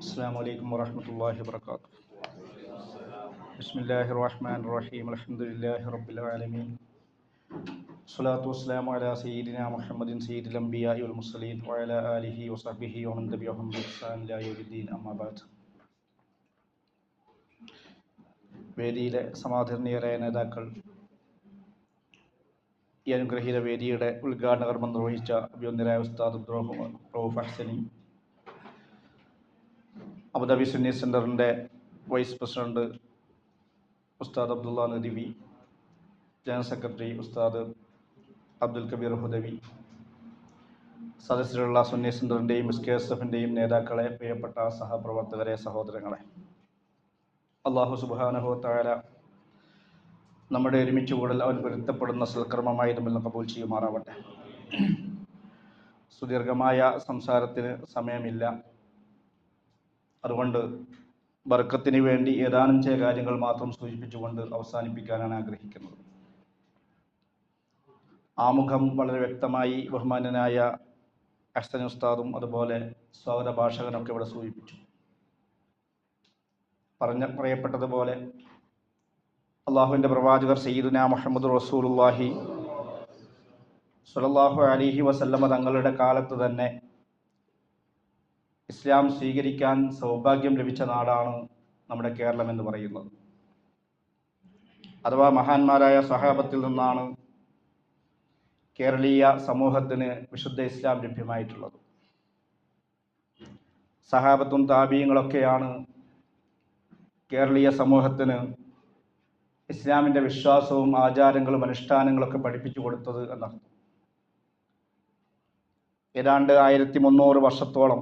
السلام عليكم ورحمة الله وبركاته. بسم الله الرحمن الرحيم. الحمد لله رب العالمين. الصلاة والسلام على سيدنا محمد سيد الأنبياء والمرسلين وعلى آله وصحبه ومن تبعهم بإحسان إلى يوم الدين. أما بعد. വേദിയിലെ സമാദരണീയരായ നേതാക്കൾ, ഈ അനുഗ്രഹീത വേദിയുടെ ഉദ്ഘാടന കർമ്മം നിർവഹിച്ച അഭിവന്ദരായ ഉസ്താദ് റൌഫ് ഹസനി, അബുദാബി സുന്നി സെൻ്ററിൻ്റെ vice president Ustad Abdulla Nadvi, general secretary ഉസ്താദ് അബ്ദുൽ കബീർ ഹുദവി, സദസ്സിലുള്ള സുന്നി സെൻ്ററിൻ്റെയും SKSF-ൻ്റെയും നേതാക്കളെ, പ്രിയപ്പെട്ട സഹപ്രവർത്തകരെ, സഹോദരങ്ങളെ, അള്ളാഹു സുബ്ഹാനഹു വ തആല നമ്മുടെ ഒരുമിച്ച് കൂടൽ അവൻ പൊരുത്തപ്പെടുന്ന സൽക്കർമ്മമായി നമ്മൾ കബൂൽ ചെയ്യുമാറാവട്ടെ. സുദീർഘമായ സംസാരത്തിന് സമയമില്ല. അതുകൊണ്ട് ബർക്കത്തിന് വേണ്ടി ഏതാനും ചില കാര്യങ്ങൾ മാത്രം സൂചിപ്പിച്ചുകൊണ്ട് അവസാനിപ്പിക്കാനാണ് ആഗ്രഹിക്കുന്നത്. ആമുഖം വളരെ വ്യക്തമായി ബഹുമാന്യനായ അഹ്സൻ ഉസ്താദും അതുപോലെ സ്വാഗത ഭാഷകനൊക്കെ ഇവിടെ സൂചിപ്പിച്ചു. പറയപ്പെട്ടതുപോലെ അള്ളാഹുവിൻ്റെ പ്രവാചകർ സയ്യിദുനാ മുഹമ്മദ് റസൂലുള്ളാഹി സ്വല്ലല്ലാഹു അലൈഹി വസല്ലമ തങ്ങളുടെ കാലത്ത് തന്നെ ഇസ്ലാം സ്വീകരിക്കാൻ സൗഭാഗ്യം ലഭിച്ച നാടാണ് നമ്മുടെ കേരളം എന്ന് പറയുന്നത്. അഥവാ മഹാന്മാരായ സ്വഹാബത്തിൽ നിന്നാണ് കേരളീയ സമൂഹത്തിന് വിശുദ്ധ ഇസ്ലാം ലഭ്യമായിട്ടുള്ളത്. സഹാബത്തും താബീങ്ങളൊക്കെയാണ് കേരളീയ സമൂഹത്തിന് ഇസ്ലാമിൻ്റെ വിശ്വാസവും ആചാരങ്ങളും അനുഷ്ഠാനങ്ങളൊക്കെ പഠിപ്പിച്ചു കൊടുത്തത് എന്നർത്ഥം. ഏതാണ്ട് 1300 വർഷത്തോളം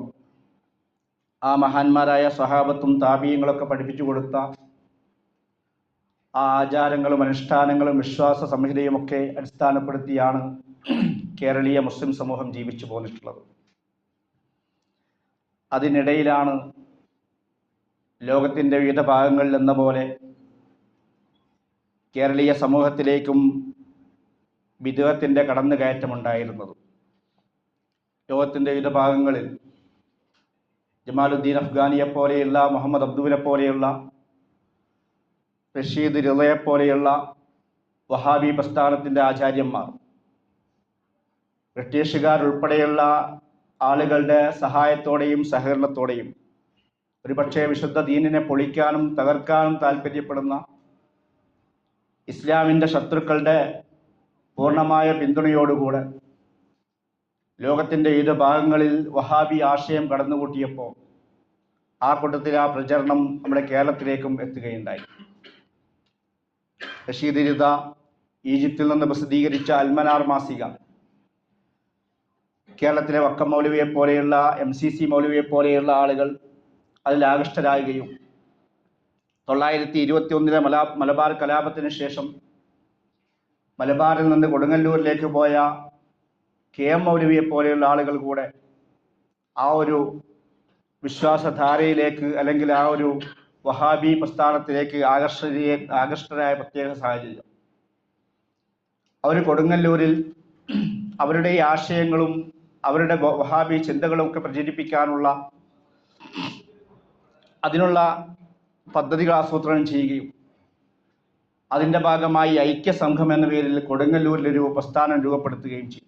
ആ മഹാന്മാരായ സ്വഹാബത്തും താബീങ്ങളൊക്കെ പഠിപ്പിച്ചു കൊടുത്ത ആ ആചാരങ്ങളും അനുഷ്ഠാനങ്ങളും വിശ്വാസ സംഹിതയുമൊക്കെ അടിസ്ഥാനപ്പെടുത്തിയാണ് കേരളീയ മുസ്ലിം സമൂഹം ജീവിച്ചു പോന്നിട്ടുള്ളത്. അതിനിടയിലാണ് ലോകത്തിൻ്റെ വിവിധ ഭാഗങ്ങളിൽ എന്ന പോലെ കേരളീയ സമൂഹത്തിലേക്കും ബിദ്അത്തിന്റെ കടന്നുകയറ്റമുണ്ടായിരുന്നത്. ലോകത്തിൻ്റെ വിവിധ ഭാഗങ്ങളിൽ ജമാലുദ്ദീൻ അഫ്ഗാനിയെ പോലെയുള്ള, മുഹമ്മദ് അബ്ദുവിനെ പോലെയുള്ള, റഷീദ് റിളയെ പോലെയുള്ള വഹാബി പ്രസ്ഥാനത്തിൻ്റെ ആചാര്യന്മാർ ബ്രിട്ടീഷുകാരുൾപ്പെടെയുള്ള ആളുകളുടെ സഹായത്തോടെയും സഹകരണത്തോടെയും ഒരുപക്ഷെ വിശുദ്ധ ദീനിനെ പൊളിക്കാനും തകർക്കാനും താല്പര്യപ്പെടുന്ന ഇസ്ലാമിൻ്റെ ശത്രുക്കളുടെ പൂർണ്ണമായ പിന്തുണയോടുകൂടെ ലോകത്തിൻ്റെ വിവിധ ഭാഗങ്ങളിൽ വഹാബി ആശയം കടന്നുകൂട്ടിയപ്പോൾ ആ കൂട്ടത്തിൽ ആ പ്രചരണം നമ്മുടെ കേരളത്തിലേക്കും എത്തുകയുണ്ടായി. റഷീദ് റിദ ഈജിപ്തിൽ നിന്ന് പ്രസിദ്ധീകരിച്ച അൽമനാർ മാസിക കേരളത്തിലെ വക്കം മൗലവിയെ പോലെയുള്ള, MCC മൗലവിയെ പോലെയുള്ള ആളുകൾ അതിൽ ആകൃഷ്ടരാകുകയും 921 മലബാർ കലാപത്തിന് ശേഷം മലബാറിൽ നിന്ന് കൊടുങ്ങല്ലൂരിലേക്ക് പോയ KM മൗലവിയെ പോലെയുള്ള ആളുകൾ കൂടെ ആ ഒരു വിശ്വാസധാരയിലേക്ക് അല്ലെങ്കിൽ ആ ഒരു വഹാബി പ്രസ്ഥാനത്തിലേക്ക് ആകർഷ്ടരായ പ്രത്യേക സാഹചര്യം. അവർ കൊടുങ്ങല്ലൂരിൽ അവരുടെ ഈ ആശയങ്ങളും അവരുടെ വഹാബി ചിന്തകളും ഒക്കെ പ്രചരിപ്പിക്കാനുള്ള അതിനുള്ള പദ്ധതികൾ ആസൂത്രണം ചെയ്യുകയും അതിൻ്റെ ഭാഗമായി ഐക്യസംഘം എന്ന പേരിൽ കൊടുങ്ങല്ലൂരിലൊരു പ്രസ്ഥാനം രൂപപ്പെടുത്തുകയും ചെയ്തു.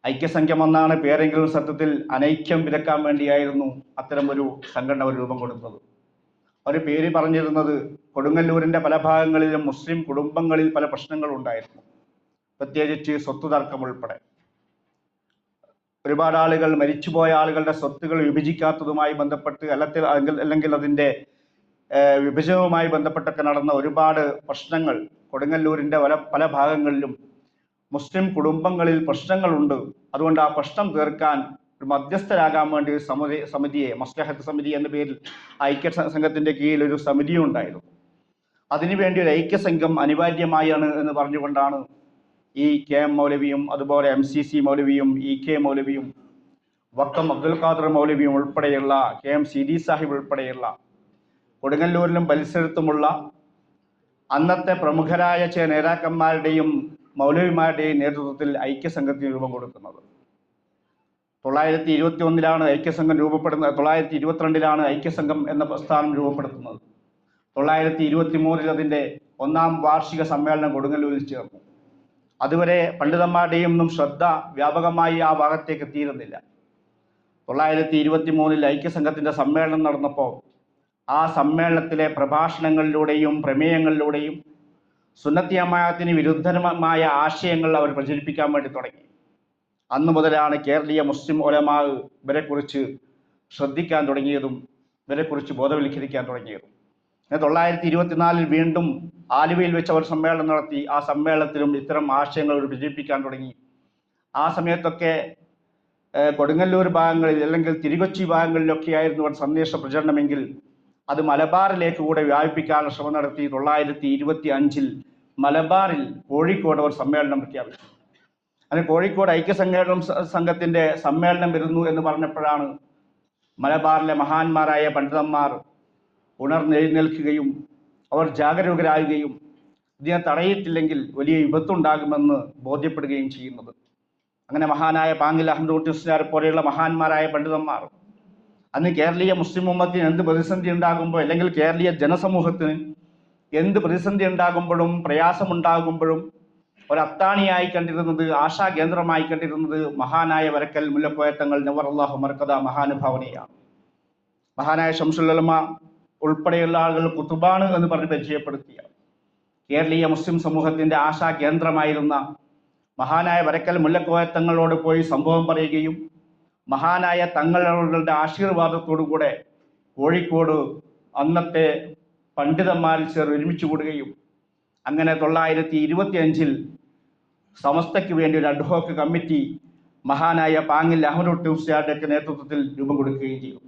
ഐക്യസംഘം എന്നാണ് പേരെങ്കിലും സത്യത്തിൽ അനൈക്യം വിലക്കാൻ വേണ്ടിയായിരുന്നു അത്തരം ഒരു സംഘടന രൂപം കൊടുത്തത്. അവർ പേര് പറഞ്ഞിരുന്നത് കൊടുങ്ങല്ലൂരിൻ്റെ പല ഭാഗങ്ങളിലും മുസ്ലിം കുടുംബങ്ങളിൽ പല പ്രശ്നങ്ങളുണ്ടായിരുന്നു, പ്രത്യേകിച്ച് സ്വത്ത് തർക്കം ഉൾപ്പെടെ. ഒരുപാട് ആളുകൾ, മരിച്ചുപോയ ആളുകളുടെ സ്വത്തുകൾ വിഭജിക്കാത്തതുമായി ബന്ധപ്പെട്ട് അല്ലെങ്കിൽ അതിൻ്റെ വിഭജനവുമായി ബന്ധപ്പെട്ടൊക്കെ നടന്ന ഒരുപാട് പ്രശ്നങ്ങൾ കൊടുങ്ങല്ലൂരിൻ്റെ പല ഭാഗങ്ങളിലും മുസ്ലിം കുടുംബങ്ങളിൽ പ്രശ്നങ്ങളുണ്ട്. അതുകൊണ്ട് ആ പ്രശ്നം തീർക്കാൻ ഒരു മധ്യസ്ഥരാകാൻ വേണ്ടി ഒരു സമിതിയെ, മസ്ലഹത്ത് സമിതി എന്ന പേരിൽ ഐക്യ സംഘത്തിൻ്റെ കീഴിൽ ഒരു സമിതിയും ഉണ്ടായിരുന്നു. അതിനുവേണ്ടി ഒരു ഐക്യസംഘം അനിവാര്യമായാണ് എന്ന് പറഞ്ഞുകൊണ്ടാണ് ഈ KM മൗലവിയും അതുപോലെ MCC മൗലവിയും EK മൗലവിയും വക്കം അബ്ദുൽ ഖാദർ മൗലവിയും ഉൾപ്പെടെയുള്ള KM CD സാഹിബ് ഉൾപ്പെടെയുള്ള കൊടുങ്ങല്ലൂരിലും പരിസരത്തുമുള്ള അന്നത്തെ പ്രമുഖരായ ചില നേതാക്കന്മാരുടെയും മൗലവിമാരുടെയും നേതൃത്വത്തിൽ ഐക്യസംഘത്തിന് രൂപം കൊടുക്കുന്നത്. 921 ഐക്യസംഘം രൂപപ്പെടുന്നത്. 922 ഐക്യസംഘം എന്ന പ്രസ്ഥാനം രൂപപ്പെടുത്തുന്നത്. 923 അതിൻ്റെ 1-ാം വാർഷിക സമ്മേളനം കൊടുങ്ങല്ലൂരിൽ ചേർന്നു. അതുവരെ പണ്ഡിതന്മാരുടെയും ഒന്നും ശ്രദ്ധ വ്യാപകമായി ആ ഭാഗത്തേക്ക് എത്തിയിരുന്നില്ല. 923 ഐക്യസംഘത്തിൻ്റെ സമ്മേളനം നടന്നപ്പോൾ ആ സമ്മേളനത്തിലെ പ്രഭാഷണങ്ങളിലൂടെയും പ്രമേയങ്ങളിലൂടെയും സുന്നത്തി ജമാഅത്തിന് വിരുദ്ധമായ ആശയങ്ങൾ അവർ പ്രചരിപ്പിക്കാൻ വേണ്ടി തുടങ്ങി. അന്നു മുതലാണ് കേരളീയ മുസ്ലിം ഉലമാ ഇവരെക്കുറിച്ച് ശ്രദ്ധിക്കാൻ തുടങ്ങിയതും ഇവരെക്കുറിച്ച് ബോധവൽക്കരിക്കാൻ തുടങ്ങിയതും. 924 വീണ്ടും ആലുവയിൽ വെച്ച് അവർ സമ്മേളനം നടത്തി. ആ സമ്മേളനത്തിലും ഇത്തരം ആശയങ്ങൾ പ്രചരിപ്പിക്കാൻ തുടങ്ങി. ആ സമയത്തൊക്കെ കൊടുങ്ങല്ലൂർ ഭാഗങ്ങളിൽ അല്ലെങ്കിൽ തിരുകൊച്ചി ഭാഗങ്ങളിലൊക്കെ ആയിരുന്നു അവർ സന്ദേശ പ്രചരണമെങ്കിൽ അത് മലബാറിലേക്ക് കൂടെ വ്യാപിപ്പിക്കാനുള്ള ശ്രമം നടത്തി. 925 മലബാറിൽ കോഴിക്കോട് അവർ സമ്മേളനം പ്രഖ്യാപിച്ചു. അങ്ങനെ കോഴിക്കോട് സംഘത്തിൻ്റെ സമ്മേളനം വരുന്നു എന്ന് പറഞ്ഞപ്പോഴാണ് മലബാറിലെ മഹാന്മാരായ പണ്ഡിതന്മാർ ഉണർന്നെഴുന്നേൽക്കുകയും അവർ ജാഗരൂകരാകുകയും ഇതിനെ തടയിട്ടില്ലെങ്കിൽ വലിയ വിപത്തുണ്ടാകുമെന്ന് ബോധ്യപ്പെടുകയും ചെയ്യുന്നത്. അങ്ങനെ മഹാനായ പാങ്ങിൽ അഹമ്മദ് കുട്ടി മുസ്ലിയാരെ പോലെയുള്ള മഹാന്മാരായ പണ്ഡിതന്മാർ അന്ന് കേരളീയ മുസ്ലിം ഉമ്മത്തിന് എന്ത് പ്രതിസന്ധി ഉണ്ടാകുമ്പോൾ അല്ലെങ്കിൽ കേരളീയ ജനസമൂഹത്തിന് എന്ത് പ്രതിസന്ധി ഉണ്ടാകുമ്പോഴും പ്രയാസമുണ്ടാകുമ്പോഴും ഒരത്താണിയായി കണ്ടിരുന്നത്, ആശാകേന്ദ്രമായി കണ്ടിരുന്നത് മഹാനായ വരക്കൽ മുല്ലക്കോയ തങ്ങൾ നവറല്ലാഹു മർക്കദ മഹാനുഭാവനയാണ്. മഹാനായ ശംസുൽ ഉലമ ഉൾപ്പെടെയുള്ള ആളുകൾ കുത്തുബാണ് എന്ന് പറഞ്ഞ് പരിചയപ്പെടുത്തിയ കേരളീയ മുസ്ലിം സമൂഹത്തിൻ്റെ ആശാകേന്ദ്രമായിരുന്ന മഹാനായ വരക്കൽ മുല്ലക്കോയ തങ്ങളോട് പോയി സംഭവം പറയുകയും മഹാനായ തങ്ങളുടെ ആശീർവാദത്തോടുകൂടെ കോഴിക്കോട് അന്നത്തെ പണ്ഡിതന്മാരിൽ ചേർന്ന് ഒരുമിച്ച് കൂടുകയും അങ്ങനെ 925 സമസ്തയ്ക്ക് വേണ്ടി ഒരു അഡ്ഹോക്ക് കമ്മിറ്റി മഹാനായ പാങ്ങിൽ അഹമ്മദ് കുട്ടി മുസ്ലിയാരുടെ നേതൃത്വത്തിൽ രൂപം കൊടുക്കുകയും ചെയ്തു.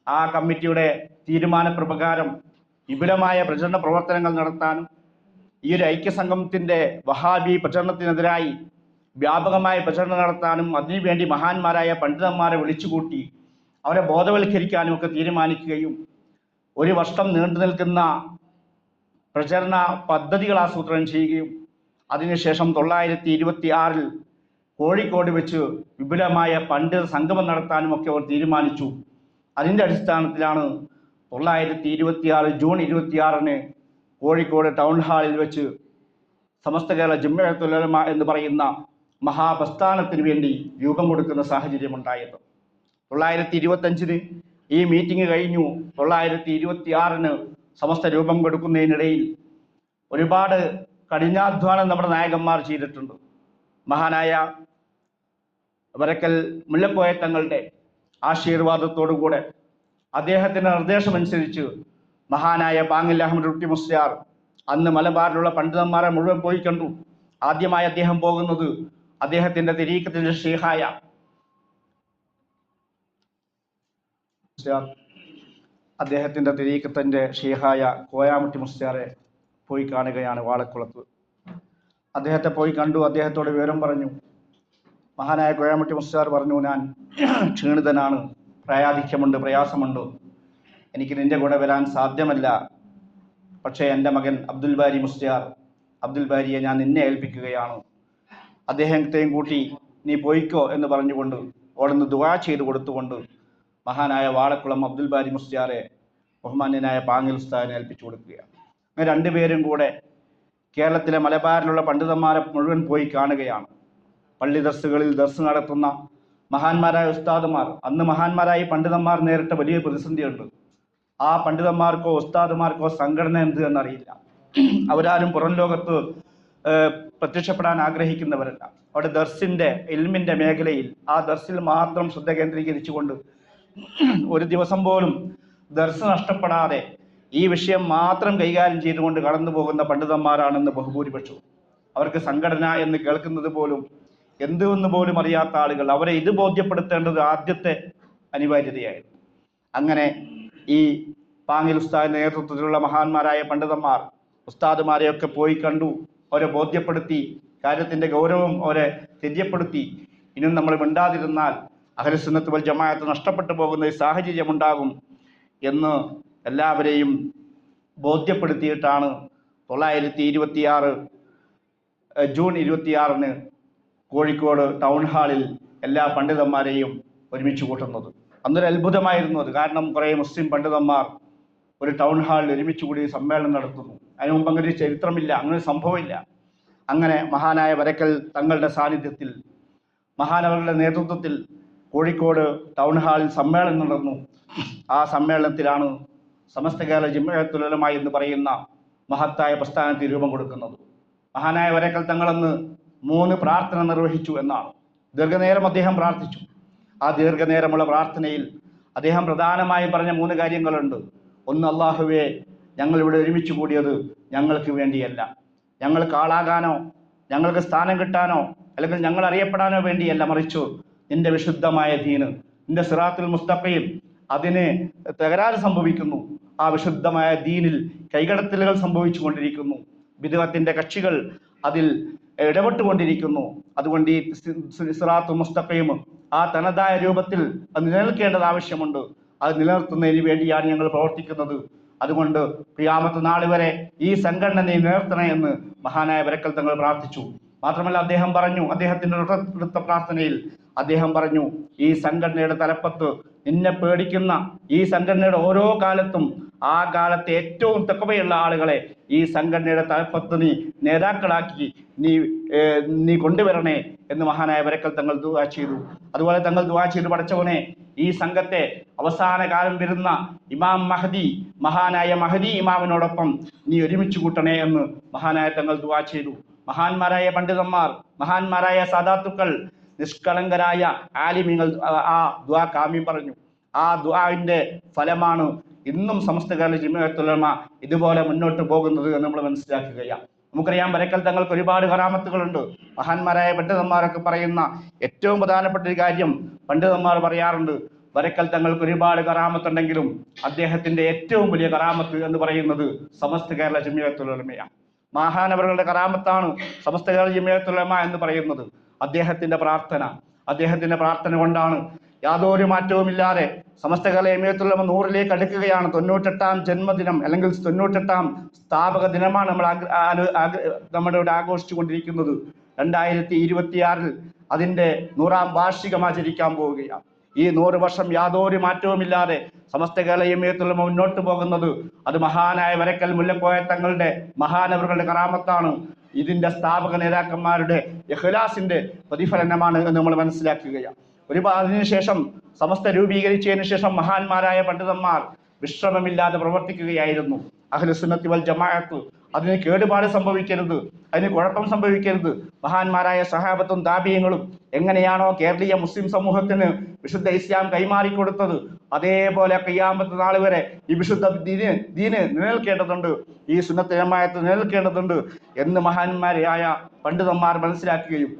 ആ കമ്മിറ്റിയുടെ തീരുമാനപ്രകാരം വിപുലമായ പ്രചരണ പ്രവർത്തനങ്ങൾ നടത്താനും ഈ ഒരു ഐക്യസംഘത്തിൻ്റെ വഹാബി പ്രചരണത്തിനെതിരായി വ്യാപകമായ പ്രചരണം നടത്താനും അതിനുവേണ്ടി മഹാന്മാരായ പണ്ഡിതന്മാരെ വിളിച്ചുകൂട്ടി അവരെ ബോധവൽക്കരിക്കാനും ഒക്കെ തീരുമാനിക്കുകയും 1 വർഷം നീണ്ടു നിൽക്കുന്ന പ്രചരണ പദ്ധതികൾ ആസൂത്രണം ചെയ്യുകയും അതിനുശേഷം 926 കോഴിക്കോട് വെച്ച് വിപുലമായ പണ്ഡിത സംഗമം നടത്താനും ഒക്കെ അവർ തീരുമാനിച്ചു. അതിൻ്റെ അടിസ്ഥാനത്തിലാണ് 926 ജൂൺ 26 കോഴിക്കോട് ടൗൺ ഹാളിൽ വെച്ച് സമസ്ത കേരള ജംഇയ്യത്തുൽ ഉലമ എന്ന് പറയുന്ന മഹാപ്രസ്ഥാനത്തിന് വേണ്ടി രൂപം കൊടുക്കുന്ന സാഹചര്യമുണ്ടായത്. 925 ഈ മീറ്റിംഗ് കഴിഞ്ഞു. 926 സമസ്ത രൂപം കൊടുക്കുന്നതിനിടയിൽ ഒരുപാട് കഠിനാധ്വാനം നമ്മുടെ നായകന്മാർ ചെയ്തിട്ടുണ്ട്. മഹാനായ വരക്കൽ മുല്ലക്കോയ തങ്ങളുടെ ആശീർവാദത്തോടുകൂടെ അദ്ദേഹത്തിൻ്റെ നിർദ്ദേശമനുസരിച്ച് മഹാനായ പാങ്ങിൽ അഹമ്മദ് കുട്ടി മുസ്ലിയാർ അന്ന് മലബാറിലുള്ള പണ്ഡിതന്മാരെ മുഴുവൻ പോയി കണ്ടു. ആദ്യമായി അദ്ദേഹം പോകുന്നത് അദ്ദേഹത്തിൻ്റെ തരീഖത്തിൻ്റെ ഷെയ്ഖായ അദ്ദേഹത്തിൻ്റെ തരീഖത്തിൻ്റെ ഷെയ്ഖായ കോയാമുട്ടി മുസ്ലിയാരെ പോയി കാണുകയാണ് വാളക്കുളത്ത്. അദ്ദേഹത്തെ പോയി കണ്ടു. അദ്ദേഹത്തോട് വിവരം പറഞ്ഞു. മഹാനായ കോയാമുട്ടി മുസ്ലിയാർ പറഞ്ഞു, ഞാൻ ക്ഷീണിതനാണ്, പ്രായാധിക്യമുണ്ട്, പ്രയാസമുണ്ട്, എനിക്ക് നിൻ്റെ കൂടെ വരാൻ സാധ്യമല്ല. പക്ഷേ എൻ്റെ മകൻ അബ്ദുൽ ബാരി മുസ്ലിയാർ, അബ്ദുൽ ബാരിയെ ഞാൻ നിന്നെ ഏൽപ്പിക്കുകയാണ്, അദ്ദേഹത്തെയും കൂട്ടി നീ പോയിക്കോ എന്ന് പറഞ്ഞുകൊണ്ട് അവിടുന്ന് ദുആ ചെയ്ത് കൊടുത്തുകൊണ്ട് മഹാനായ വാളക്കുളം അബ്ദുൽ ബാരി മുസ്ലിയാരെ ബഹുമാന്യനായ പാങ്ങിൽ ഉസ്താദിനെ ഏൽപ്പിച്ചു കൊടുക്കുകയാണ്. അങ്ങനെ രണ്ടുപേരും കൂടെ കേരളത്തിലെ മലബാറിലുള്ള പണ്ഡിതന്മാരെ മുഴുവൻ പോയി കാണുകയാണ്. പള്ളി ദർസുകളിൽ ദർസ് നടത്തുന്ന മഹാന്മാരായ ഉസ്താദുമാർ, അന്ന് മഹാന്മാരായ പണ്ഡിതന്മാർ നേരിട്ട വലിയ പ്രതിസന്ധിയുണ്ട്. ആ പണ്ഡിതന്മാർക്കോ ഉസ്താദുമാർക്കോ സംഘടന എന്ത് എന്നറിയില്ല. അവരാരും പുറം ലോകത്ത് പ്രത്യക്ഷപ്പെടാൻ ആഗ്രഹിക്കുന്നവരല്ല. അവിടെ ദർസിൻ്റെ ഇൽമിൻ്റെ മേഖലയിൽ ആ ദർസിൽ മാത്രം ശ്രദ്ധ കേന്ദ്രീകരിച്ചുകൊണ്ട് ഒരു ദിവസം പോലും ദർസ് നഷ്ടപ്പെടാതെ ഈ വിഷയം മാത്രം കൈകാര്യം ചെയ്തുകൊണ്ട് കടന്നു പോകുന്ന പണ്ഡിതന്മാരാണെന്ന് ബഹുഭൂരിപക്ഷവും. അവർക്ക് സംഘടന എന്ന് കേൾക്കുന്നത് പോലും എന്തെന്ന് പോലും അറിയാത്ത ആളുകൾ. അവരെ ഇത് ബോധ്യപ്പെടുത്തേണ്ടത് ആദ്യത്തെ അനിവാര്യതയായിരുന്നു. അങ്ങനെ ഈ പാങ്ങിൽ ഉസ്താദിൻ്റെ നേതൃത്വത്തിലുള്ള മഹാന്മാരായ പണ്ഡിതന്മാർ ഉസ്താദുമാരെയൊക്കെ പോയി കണ്ടു. അവരെ ബോധ്യപ്പെടുത്തി, കാര്യത്തിൻ്റെ ഗൗരവം അവരെ തെര്യപ്പെടുത്തി. ഇനിയും നമ്മൾ മിണ്ടാതിരുന്നാൽ അഹ്ലുസുന്നത്ത് വൽ ജമാഅത്ത് നഷ്ടപ്പെട്ടു പോകുന്ന ഈ സാഹചര്യമുണ്ടാകും എന്ന് എല്ലാവരെയും ബോധ്യപ്പെടുത്തിയിട്ടാണ് 926 ജൂൺ 26 കോഴിക്കോട് ടൗൺ ഹാളിൽ എല്ലാ പണ്ഡിതന്മാരെയും ഒരുമിച്ച് കൂട്ടുന്നത്. അന്നൊരു അത്ഭുതമായിരുന്നു അത്. കാരണം കുറേ മുസ്ലിം പണ്ഡിതന്മാർ ഒരു ടൗൺ ഹാളിൽ ഒരുമിച്ച് കൂടി സമ്മേളനം നടത്തുന്നു. അതിനു മുമ്പ് അങ്ങനെ ഒരു ചരിത്രമില്ല, അങ്ങനെ ഒരു സംഭവമില്ല. അങ്ങനെ മഹാനായ വരക്കൽ തങ്ങളുടെ സാന്നിധ്യത്തിൽ, മഹാനവരുടെ നേതൃത്വത്തിൽ കോഴിക്കോട് ടൗൺ ഹാളിൽ സമ്മേളനം നടന്നു. ആ സമ്മേളനത്തിലാണ് സമസ്ത കേരള ജംഇയ്യത്തുൽ ഉലമ എന്ന് പറയുന്ന മഹത്തായ പ്രസ്ഥാനത്തിന് രൂപം കൊടുക്കുന്നത്. മഹാനായ വരക്കൽ തങ്ങളെന്ന് 3 പ്രാർത്ഥന നിർവഹിച്ചു എന്നാണ്. ദീർഘനേരം അദ്ദേഹം പ്രാർത്ഥിച്ചു. ആ ദീർഘനേരമുള്ള പ്രാർത്ഥനയിൽ അദ്ദേഹം പ്രധാനമായും പറഞ്ഞ 3 കാര്യങ്ങളുണ്ട്. ഒന്ന്, അല്ലാഹുവേ, ഞങ്ങളിവിടെ ഒരുമിച്ച് കൂടിയത് ഞങ്ങൾക്ക് വേണ്ടിയല്ല, ഞങ്ങൾക്ക് ആളാകാനോ ഞങ്ങൾക്ക് സ്ഥാനം കിട്ടാനോ അല്ലെങ്കിൽ ഞങ്ങൾ അറിയപ്പെടാനോ വേണ്ടിയല്ല, മറിച്ചു നിന്റെ വിശുദ്ധമായ ദീന്, നിന്റെ സിറാത്തുൽ മുസ്തഖീം, അതിന് തകരാറ് സംഭവിക്കുന്നു. ആ വിശുദ്ധമായ ദീനിൽ കൈകടത്തലുകൾ സംഭവിച്ചു കൊണ്ടിരിക്കുന്നു. ബിദ്അത്തിന്റെ കക്ഷികൾ അതിൽ ഇടപെട്ടുകൊണ്ടിരിക്കുന്നു. അതുകൊണ്ട് ഈ സിറാത്തുൽ മുസ്തഖീം ആ തനതായ രൂപത്തിൽ അത് നിലനിൽക്കേണ്ടത് ആവശ്യമുണ്ട്. അത് നിലനിർത്തുന്നതിന് വേണ്ടിയാണ് ഞങ്ങൾ പ്രവർത്തിക്കുന്നത്. അതുകൊണ്ട് ഖിയാമത്ത് നാൾ വരെ ഈ സംഘടനയെ നിലനിർത്തണേ എന്ന് മഹാനായ വരക്കൽ തങ്ങൾ പ്രാർത്ഥിച്ചു. മാത്രമല്ല അദ്ദേഹം പറഞ്ഞു, അദ്ദേഹത്തിന്റെ അടുത്ത പ്രാർത്ഥനയിൽ അദ്ദേഹം പറഞ്ഞു, ഈ സംഘടനയുടെ തലപ്പത്ത് നിന്നെ പേടിക്കുന്ന, ഈ സംഘടനയുടെ ഓരോ കാലത്തും ആ കാലത്തെ ഏറ്റവും തഖ്വയുള്ള ആളുകളെ ഈ സംഘടനയുടെ തലപ്പത്ത് നീ നേതാക്കളാക്കി നീ കൊണ്ടുവരണേ എന്ന് മഹാനായ വരക്കൽ തങ്ങൾ ദുആ ചെയ്തു. അതുപോലെ തങ്ങൾ ദുആ ചെയ്തു, പടച്ചവനെ, ഈ സംഘത്തെ അവസാന കാലം വരുന്ന ഇമാം മഹദി, മഹാനായ മഹദി ഇമാമിനോടൊപ്പം നീ ഒരുമിച്ച് കൂട്ടണേ എന്ന് മഹാനായ തങ്ങൾ ദുആ ചെയ്തു. മഹാന്മാരായ പണ്ഡിതന്മാർ, മഹാന്മാരായ സാദാത്തുക്കൾ, നിഷ്കളങ്കരായ ആലിമീങ്ങൾ ആ ദുആ കാമ്യം പറഞ്ഞു. ആ ദുആന്റെ ഫലമാണ് ഇന്നും സമസ്ത കേരള ജംഇയ്യത്തുൽ ഉലമ ഇതുപോലെ മുന്നോട്ട് പോകുന്നത് എന്ന് നമ്മൾ മനസ്സിലാക്കുകയാണ്. നമുക്കറിയാം, വരക്കൽ തങ്ങൾക്ക് ഒരുപാട് കറാമത്തുകളുണ്ട്. മഹാന്മാരായ പണ്ഡിതന്മാരൊക്കെ പറയുന്ന ഏറ്റവും പ്രധാനപ്പെട്ട ഒരു കാര്യം പണ്ഡിതന്മാർ പറയാറുണ്ട്, വരക്കൽ തങ്ങൾക്ക് ഒരുപാട് കറാമത്തുണ്ടെങ്കിലും അദ്ദേഹത്തിന്റെ ഏറ്റവും വലിയ കറാമത്ത് എന്ന് പറയുന്നത് സമസ്ത കേരള ജംഇയ്യത്തുൽ ഉലമയാണ്. മഹാനവറുകളുടെ കറാമത്താണ് സമസ്ത കേരള ജംഇയ്യത്തുൽ ഉലമ എന്ന് പറയുന്നത്. അദ്ദേഹത്തിന്റെ പ്രാർത്ഥന കൊണ്ടാണ് യാതൊരു മാറ്റവുമില്ലാതെ സമസ്ത കേരള ജംഇയ്യത്തുൽ ഉലമ 100ലേക്ക് അടുക്കുകയാണ്. 98ാം ജന്മദിനം അല്ലെങ്കിൽ 98ാം സ്ഥാപക ദിനമാണ് നമ്മുടെ ഇവിടെ ആഘോഷിച്ചു കൊണ്ടിരിക്കുന്നത്. 2026 അതിന്റെ 100ാം വാർഷികം ആചരിക്കാൻ പോവുകയാണ്. ഈ 100 വർഷം യാതൊരു മാറ്റവുമില്ലാതെ സമസ്ത കേരള ജംഇയ്യത്തുൽ ഉലമ മുന്നോട്ട് പോകുന്നത് അത് മഹാനായ വരക്കൽ മുല്ലക്കോയ തങ്ങളുടെ മഹാനവറുകളുടെ കറാമത്താണ്. ഇതിന്റെ സ്ഥാപക നേതാക്കന്മാരുടെ ഇഖ്ലാസിന്റെ പ്രതിഫലനമാണ് എന്ന് നമ്മൾ മനസ്സിലാക്കുകയാണ്. അതിനുശേഷം സമസ്ത രൂപീകരിച്ചതിന് ശേഷം മഹാന്മാരായ പണ്ഡിതന്മാർ വിശ്രമമില്ലാതെ പ്രവർത്തിക്കുകയായിരുന്നു. അഹ്ലുസുന്നത്തി വൽ ജമാഅത്ത് അതിന് കേടുപാട് സംഭവിക്കരുത്, അതിന് കുഴപ്പം സംഭവിക്കരുത്. മഹാന്മാരായ സഹാബത്തും താബിഈങ്ങളും എങ്ങനെയാണോ കേരളീയ മുസ്ലിം സമൂഹത്തിന് വിശുദ്ധ ഇസ്ലാം കൈമാറിക്കൊടുത്തത്, അതേപോലെ ഖിയാമത്ത് നാൾ വരെ ഈ വിശുദ്ധ ദീന് നിലനിൽക്കേണ്ടതുണ്ട്, ഈ സുന്നത്ത് ജമാഅത്ത് നിലനിൽക്കേണ്ടതുണ്ട് എന്ന് മഹാന്മാരായ പണ്ഡിതന്മാർ മനസ്സിലാക്കുകയും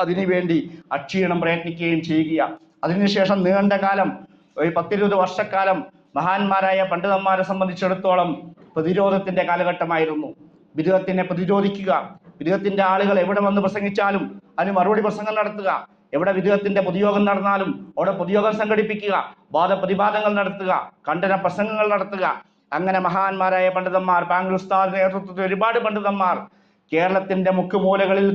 അതിനുവേണ്ടി അക്ഷീണം പ്രയത്നിക്കുകയും ചെയ്യുക. അതിനുശേഷം നീണ്ട കാലം, 10-20 വർഷക്കാലം മഹാന്മാരായ പണ്ഡിതന്മാരെ സംബന്ധിച്ചിടത്തോളം പ്രതിരോധത്തിന്റെ കാലഘട്ടമായിരുന്നു. ബിദ്അത്തിനെ പ്രതിരോധിക്കുക, ബിദ്അത്തിന്റെ ആളുകൾ എവിടെ വന്ന് പ്രസംഗിച്ചാലും അതിന് മറുപടി പ്രസംഗം നടത്തുക, എവിടെ ബിദ്അത്തിന്റെ പൊതുയോഗം നടന്നാലും അവിടെ പൊതുയോഗം സംഘടിപ്പിക്കുക, വാദപ്രതിവാദങ്ങൾ നടത്തുക, ഖണ്ഡന പ്രസംഗങ്ങൾ നടത്തുക. അങ്ങനെ മഹാന്മാരായ പണ്ഡിതന്മാർ, പാങ്ങൽ ഉസ്താദിന്റെ നേതൃത്വത്തിൽ ഒരുപാട് പണ്ഡിതന്മാർ കേരളത്തിന്റെ മുക്കുമൂലകളിൽ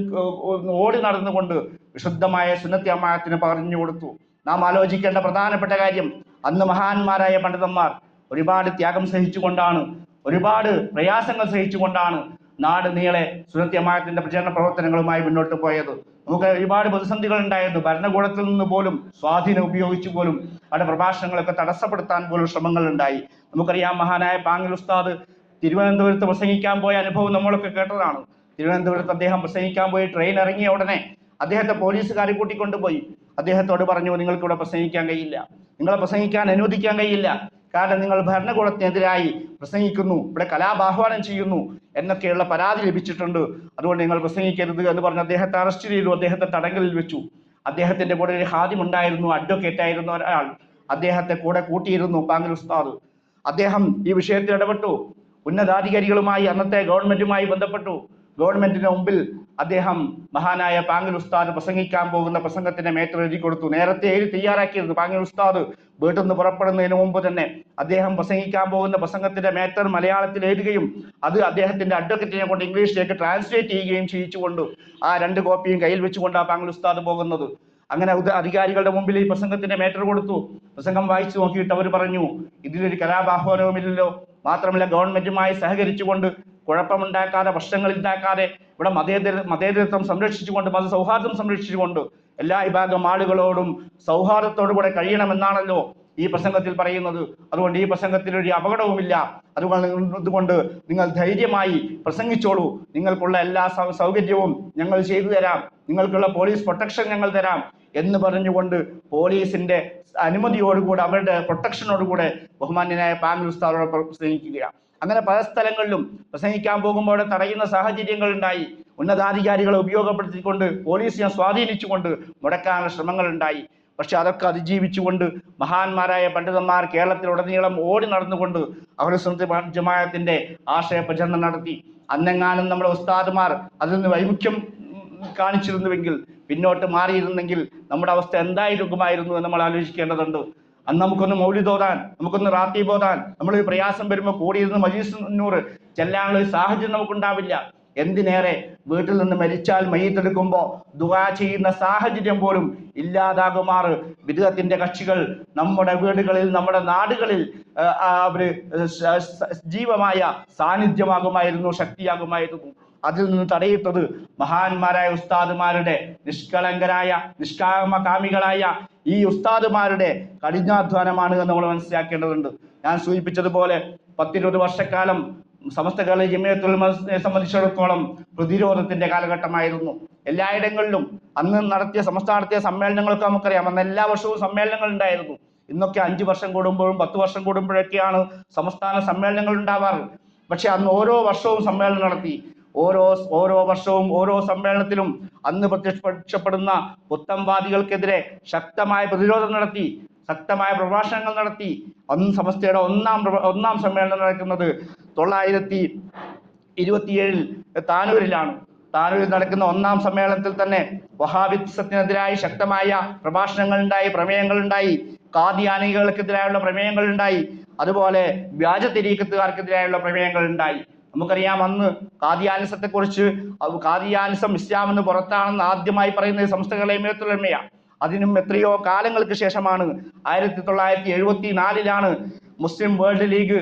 ഓടി നടന്നുകൊണ്ട് വിശുദ്ധമായ സുന്നത്തി ജമാഅത്തിന് പറഞ്ഞു കൊടുത്തു. നാം ആലോചിക്കേണ്ട പ്രധാനപ്പെട്ട കാര്യം, അന്ന് മഹാന്മാരായ പണ്ഡിതന്മാർ ഒരുപാട് ത്യാഗം സഹിച്ചുകൊണ്ടാണ്, ഒരുപാട് പ്രയാസങ്ങൾ സഹിച്ചുകൊണ്ടാണ് നാട് നീളെ സുന്നത്തി ജമാഅത്തിന്റെ പ്രചരണ പ്രവർത്തനങ്ങളുമായി മുന്നോട്ട് പോയത്. നമുക്ക് ഒരുപാട് പ്രതിസന്ധികൾ ഉണ്ടായിരുന്നു. ഭരണകൂടത്തിൽ നിന്ന് പോലും സ്വാധീനം ഉപയോഗിച്ചു പോലും അവിടെ പ്രഭാഷണങ്ങളൊക്കെ തടസ്സപ്പെടുത്താൻ പോലും ശ്രമങ്ങൾ ഉണ്ടായി. നമുക്കറിയാം, മഹാനായ പാങ്ങൽ ഉസ്താദ് തിരുവനന്തപുരത്ത് പ്രസംഗിക്കാൻ പോയ അനുഭവം നമ്മളൊക്കെ കേട്ടതാണ്. തിരുവനന്തപുരത്ത് അദ്ദേഹം പ്രസംഗിക്കാൻ പോയി ട്രെയിൻ ഇറങ്ങിയ ഉടനെ അദ്ദേഹത്തെ പോലീസുകാർ കൂട്ടിക്കൊണ്ടുപോയി. അദ്ദേഹത്തോട് പറഞ്ഞു, നിങ്ങൾക്ക് ഇവിടെ പ്രസംഗിക്കാൻ കഴിയില്ല, നിങ്ങളെ പ്രസംഗിക്കാൻ അനുവദിക്കാൻ കഴിയില്ല, കാരണം നിങ്ങൾ ഭരണകൂടത്തിനെതിരായി പ്രസംഗിക്കുന്നു, ഇവിടെ കലാപാഹ്വാനം ചെയ്യുന്നു എന്നൊക്കെയുള്ള പരാതി ലഭിച്ചിട്ടുണ്ട്, അതുകൊണ്ട് നിങ്ങൾ പ്രസംഗിക്കരുത് എന്ന് പറഞ്ഞ് അദ്ദേഹത്തെ അറസ്റ്റ് ചെയ്തു, അദ്ദേഹത്തെ തടങ്കലിൽ വെച്ചു. അദ്ദേഹത്തിന്റെ കൂടെ ഒരു ഹാദിം ഉണ്ടായിരുന്നു, അഡ്വക്കേറ്റ് ആയിരുന്ന ഒരാൾ, അദ്ദേഹത്തെ കൂടെ കൂട്ടിയിരുന്നു പാങ്ങൽ ഉസ്താദ്. അദ്ദേഹം ഈ വിഷയത്തിൽ ഇടപെട്ടു, ഉന്നതാധികാരികളുമായി അന്നത്തെ ഗവൺമെന്റുമായി ബന്ധപ്പെട്ടു. ഗവൺമെന്റിന് മുമ്പിൽ അദ്ദേഹം മഹാനായ പാങ്ങൽ ഉസ്താദ് പ്രസംഗിക്കാൻ പോകുന്ന പ്രസംഗത്തിന്റെ മേറ്റർ എഴുതി കൊടുത്തു. നേരത്തെ എഴുതി തയ്യാറാക്കിയിരുന്നു. പാങ്ങൽ ഉസ്താദ് വീട്ടിൽ നിന്ന് പുറപ്പെടുന്നതിന് മുമ്പ് തന്നെ അദ്ദേഹം പ്രസംഗിക്കാൻ പോകുന്ന പ്രസംഗത്തിന്റെ മേറ്റർ മലയാളത്തിൽ എഴുതുകയും അത് അദ്ദേഹത്തിന്റെ അഡ്വക്കറ്റിനെ കൊണ്ട് ഇംഗ്ലീഷിലേക്ക് ട്രാൻസ്ലേറ്റ് ചെയ്യുകയും ചെയ്യിച്ചുകൊണ്ട് ആ 2 കോപ്പിയും കയ്യിൽ വെച്ചുകൊണ്ടാണ് പാങ്ങൽ ഉസ്താദ് പോകുന്നത്. അങ്ങനെ അധികാരികളുടെ മുമ്പിൽ ഈ പ്രസംഗത്തിന്റെ മേറ്റർ കൊടുത്തു. പ്രസംഗം വായിച്ചു നോക്കിയിട്ട് അവർ പറഞ്ഞു, ഇതിലൊരു കലാപാഹ്വാനവുമില്ലല്ലോ, മാത്രമല്ല ഗവൺമെന്റുമായി സഹകരിച്ചുകൊണ്ട് കുഴപ്പമുണ്ടാക്കാതെ, പ്രശ്നങ്ങൾ ഉണ്ടാക്കാതെ, ഇവിടെ മതേതരത്വം സംരക്ഷിച്ചുകൊണ്ട്, മതസൗഹാർദ്ദം സംരക്ഷിച്ചുകൊണ്ട് എല്ലാ വിഭാഗം ആളുകളോടും സൗഹാർദ്ദത്തോടു കൂടെ കഴിയണമെന്നാണല്ലോ ഈ പ്രസംഗത്തിൽ പറയുന്നത്. അതുകൊണ്ട് ഈ പ്രസംഗത്തിൽ ഒരു അപകടവുമില്ല. അതുകൊണ്ട് നിങ്ങൾ ധൈര്യമായി പ്രസംഗിച്ചോളൂ, നിങ്ങൾക്കുള്ള എല്ലാ സൗകര്യവും ഞങ്ങൾ ചെയ്തു തരാം, നിങ്ങൾക്കുള്ള പോലീസ് പ്രൊട്ടക്ഷൻ ഞങ്ങൾ തരാം എന്ന് പറഞ്ഞുകൊണ്ട് പോലീസിന്റെ അനുമതിയോടുകൂടെ, അവരുടെ പ്രൊട്ടക്ഷനോടുകൂടെ ബഹുമാന്യനായ പാനൽ ഉസ്താദോട് പ്രസംഗിക്കുകയാണ്. അങ്ങനെ പല സ്ഥലങ്ങളിലും പ്രസംഗിക്കാൻ പോകുമ്പോൾ തടയുന്ന സാഹചര്യങ്ങൾ ഉണ്ടായി. ഉന്നതാധികാരികളെ ഉപയോഗപ്പെടുത്തിക്കൊണ്ട് പോലീസിനെ സ്വാധീനിച്ചുകൊണ്ട് മുടക്കാനുള്ള ശ്രമങ്ങൾ ഉണ്ടായി. പക്ഷെ അതൊക്കെ അതിജീവിച്ചുകൊണ്ട് മഹാന്മാരായ പണ്ഡിതന്മാർ കേരളത്തിലുടനീളം ഓടി നടന്നുകൊണ്ട് അഹ്ലുസുന്നത്ത് ജമാഅത്തിന്റെ ആശയ പ്രചരണം നടത്തി. അന്നെങ്ങാനും നമ്മുടെ ഉസ്താദുമാർ അതിൽ നിന്ന് വൈമുഖ്യം കാണിച്ചിരുന്നുവെങ്കിൽ, പിന്നോട്ട് മാറിയിരുന്നെങ്കിൽ നമ്മുടെ അവസ്ഥ എന്തായിരിക്കുമായിരുന്നു എന്ന് നമ്മൾ ആലോചിക്കേണ്ടതുണ്ട്. അന്ന് നമുക്കൊന്ന് മൗലിദ് ഓതാൻ, നമുക്കൊന്ന് റാത്തീബ് ഓതാൻ, നമ്മളൊരു പ്രയാസം വരുമ്പോൾ കൂടിയിരുന്ന് മജ്‌ലിസ് നൂറ് ചെല്ലാനുള്ള ഒരു സാഹചര്യം നമുക്കുണ്ടാവില്ല. എന്തിനേറെ വീട്ടിൽ നിന്ന് മരിച്ചാൽ മയ്യിത്തെടുക്കുമ്പോൾ ദുആ ചെയ്യുന്ന സാഹചര്യം പോലും ഇല്ലാതാകുമാറ് വിദ്അത്തിന്റെ കക്ഷികൾ നമ്മുടെ വീടുകളിൽ, നമ്മുടെ നാടുകളിൽ അവര് ജീവമായ സാന്നിധ്യമാകുമായിരുന്നു, ശക്തിയാകുമായിരുന്നു. അതിൽ നിന്ന് തടയിട്ടത് മഹാന്മാരായ ഉസ്താദുമാരുടെ, നിഷ്കളങ്കരായ നിഷ്കാമകാമികളായ ഈ ഉസ്താദുമാരുടെ കഠിനാധ്വാനമാണ് എന്ന് നമ്മൾ മനസ്സിലാക്കേണ്ടതുണ്ട്. ഞാൻ സൂചിപ്പിച്ചതുപോലെ 10-20 വർഷക്കാലം സമസ്ത കേരള ജമിയത്തുൽ ഉലമയെ സംബന്ധിച്ചിടത്തോളം പ്രതിരോധത്തിന്റെ കാലഘട്ടമായിരുന്നു. എല്ലായിടങ്ങളിലും അന്ന് സമസ്ത നടത്തിയ സമ്മേളനങ്ങളൊക്കെ നമുക്കറിയാം. അന്ന് എല്ലാ വർഷവും സമ്മേളനങ്ങൾ ഉണ്ടായിരുന്നു. ഇന്നൊക്കെ 5 വർഷം കൂടുമ്പോഴും 10 വർഷം കൂടുമ്പോഴൊക്കെയാണ് സംസ്ഥാന സമ്മേളനങ്ങൾ ഉണ്ടാവാറ്. പക്ഷെ അന്ന് ഓരോ വർഷവും സമ്മേളനം നടത്തി. ഓരോ വർഷവും ഓരോ സമ്മേളനത്തിലും അന്ന് പ്രത്യക്ഷപ്പെടുന്ന പുത്തംവാദികൾക്കെതിരെ ശക്തമായ പ്രതിരോധം നടത്തി, ശക്തമായ പ്രഭാഷണങ്ങൾ നടത്തി. അന്ന് സമസ്തയുടെ ഒന്നാം സമ്മേളനം നടക്കുന്നത് 927 താനൂരിലാണ്. താനൂരിൽ നടക്കുന്ന ഒന്നാം സമ്മേളനത്തിൽ തന്നെ വഹാബിസത്തിനെതിരായി ശക്തമായ പ്രഭാഷണങ്ങൾ ഉണ്ടായി, പ്രമേയങ്ങൾ ഉണ്ടായി. ഖാദിയാനികൾക്കെതിരായുള്ള പ്രമേയങ്ങൾ ഉണ്ടായി. അതുപോലെ വ്യാജ തരീഖത്തുകാർക്കെതിരായുള്ള പ്രമേയങ്ങൾ ഉണ്ടായി. നമുക്കറിയാം, അന്ന് ഖാദിയാനിസത്തെക്കുറിച്ച്, ഖാദിയാനിസം ഇസ്ലാം എന്ന് പുറത്താണെന്ന് ആദ്യമായി പറയുന്നത് സമസ്ത കേരള ജമിയത്തുൽ ഉലമയാണ്. അതിനും എത്രയോ കാലങ്ങൾക്ക് ശേഷമാണ് 1974 മുസ്ലിം വേൾഡ് ലീഗ്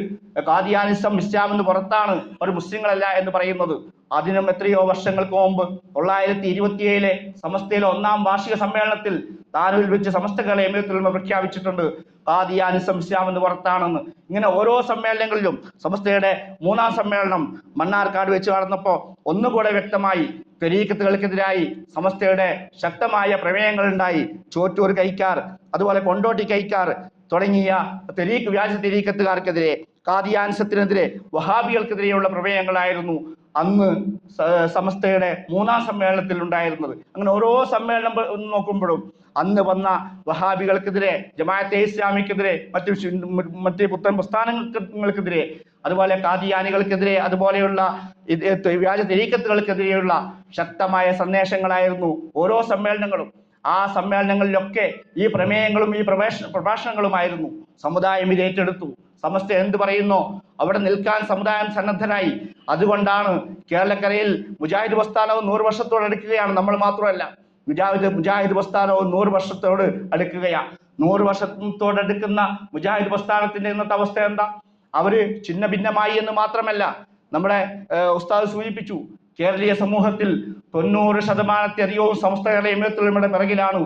ഖാദിയാനിസം ഇസ്ലാം എന്ന് പുറത്താണ്, ഒരു മുസ്ലിങ്ങളല്ല എന്ന് പറയുന്നത്. അതിനും എത്രയോ വർഷങ്ങൾക്ക് മുമ്പ് 1927 സമസ്തയിലെ 1-ാം വാർഷിക സമ്മേളനത്തിൽ താനൂരിൽ വെച്ച് സമസ്ത കേരള ജമിയത്തുൽ ഉലമ പ്രഖ്യാപിച്ചിട്ടുണ്ട് ഖാദിയാനിസം ഇസ്ലാം എന്ന് പുറത്താണെന്ന്. ഇങ്ങനെ ഓരോ സമ്മേളനങ്ങളിലും സമസ്തയുടെ 3-ാം സമ്മേളനം മണ്ണാർക്കാട് വെച്ച് നടന്നപ്പോൾ ഒന്നുകൂടെ വ്യക്തമായി തരീഖത്തുകൾക്കെതിരായി സമസ്തയുടെ ശക്തമായ പ്രമേയങ്ങൾ ഉണ്ടായി. ചോറ്റൂർ കൈക്കാർ, അതുപോലെ കൊണ്ടോട്ടി കൈക്കാർ തുടങ്ങിയ വ്യാജ തരീഖത്തുകാർക്കെതിരെ, ഖാദിയാനിസത്തിനെതിരെ, വഹാബികൾക്കെതിരെയുള്ള പ്രമേയങ്ങളായിരുന്നു അന്ന് സമസ്തയുടെ 3-ാം സമ്മേളനത്തിൽ ഉണ്ടായിരുന്നത്. അങ്ങനെ ഓരോ സമ്മേളനം നോക്കുമ്പോഴും അന്ന് വന്ന വഹാബികൾക്കെതിരെ, ജമാഅത്തെ ഇസ്ലാമിക്കെതിരെ, മറ്റ് പുത്തൻ പ്രസ്ഥാനങ്ങൾക്കെതിരെ, അതുപോലെ ഖാദിയാനികൾക്കെതിരെ, അതുപോലെയുള്ള വ്യാജ തരീഖത്തുകൾക്കെതിരെയുള്ള ശക്തമായ സന്ദേശങ്ങളായിരുന്നു ഓരോ സമ്മേളനങ്ങളും. ആ സമ്മേളനങ്ങളിലൊക്കെ ഈ പ്രമേയങ്ങളും ഈ പ്രഭാഷണങ്ങളുമായിരുന്നു. സമുദായം ഇത് ഏറ്റെടുത്തു. സമസ്ത എന്ത് പറയുന്നോ അവിടെ നിൽക്കാൻ സമുദായം സന്നദ്ധരായി. അതുകൊണ്ടാണ് കേരളക്കരയിൽ മുജാഹിദ് പ്രസ്ഥാനവും 100 വർഷത്തോട് അടുക്കുകയാണ്. നമ്മൾ മാത്രമല്ല, മുജാഹിദ് പ്രസ്ഥാനവും 100 വർഷത്തോട് അടുക്കുകയാണ്. 100 വർഷത്തോടടുക്കുന്ന മുജാഹിദ് പ്രസ്ഥാനത്തിന്റെ ഇന്നത്തെ അവസ്ഥ എന്താ? അവര് ചിന്ന ഭിന്നമായി എന്ന് മാത്രമല്ല, നമ്മുടെ ഉസ്താദ് സൂചിപ്പിച്ചു, കേരളീയ സമൂഹത്തിൽ 90% സമസ്ത കേരള ജമിയത്തുൽ ഉലമയുടെ പിറകിലാണ്.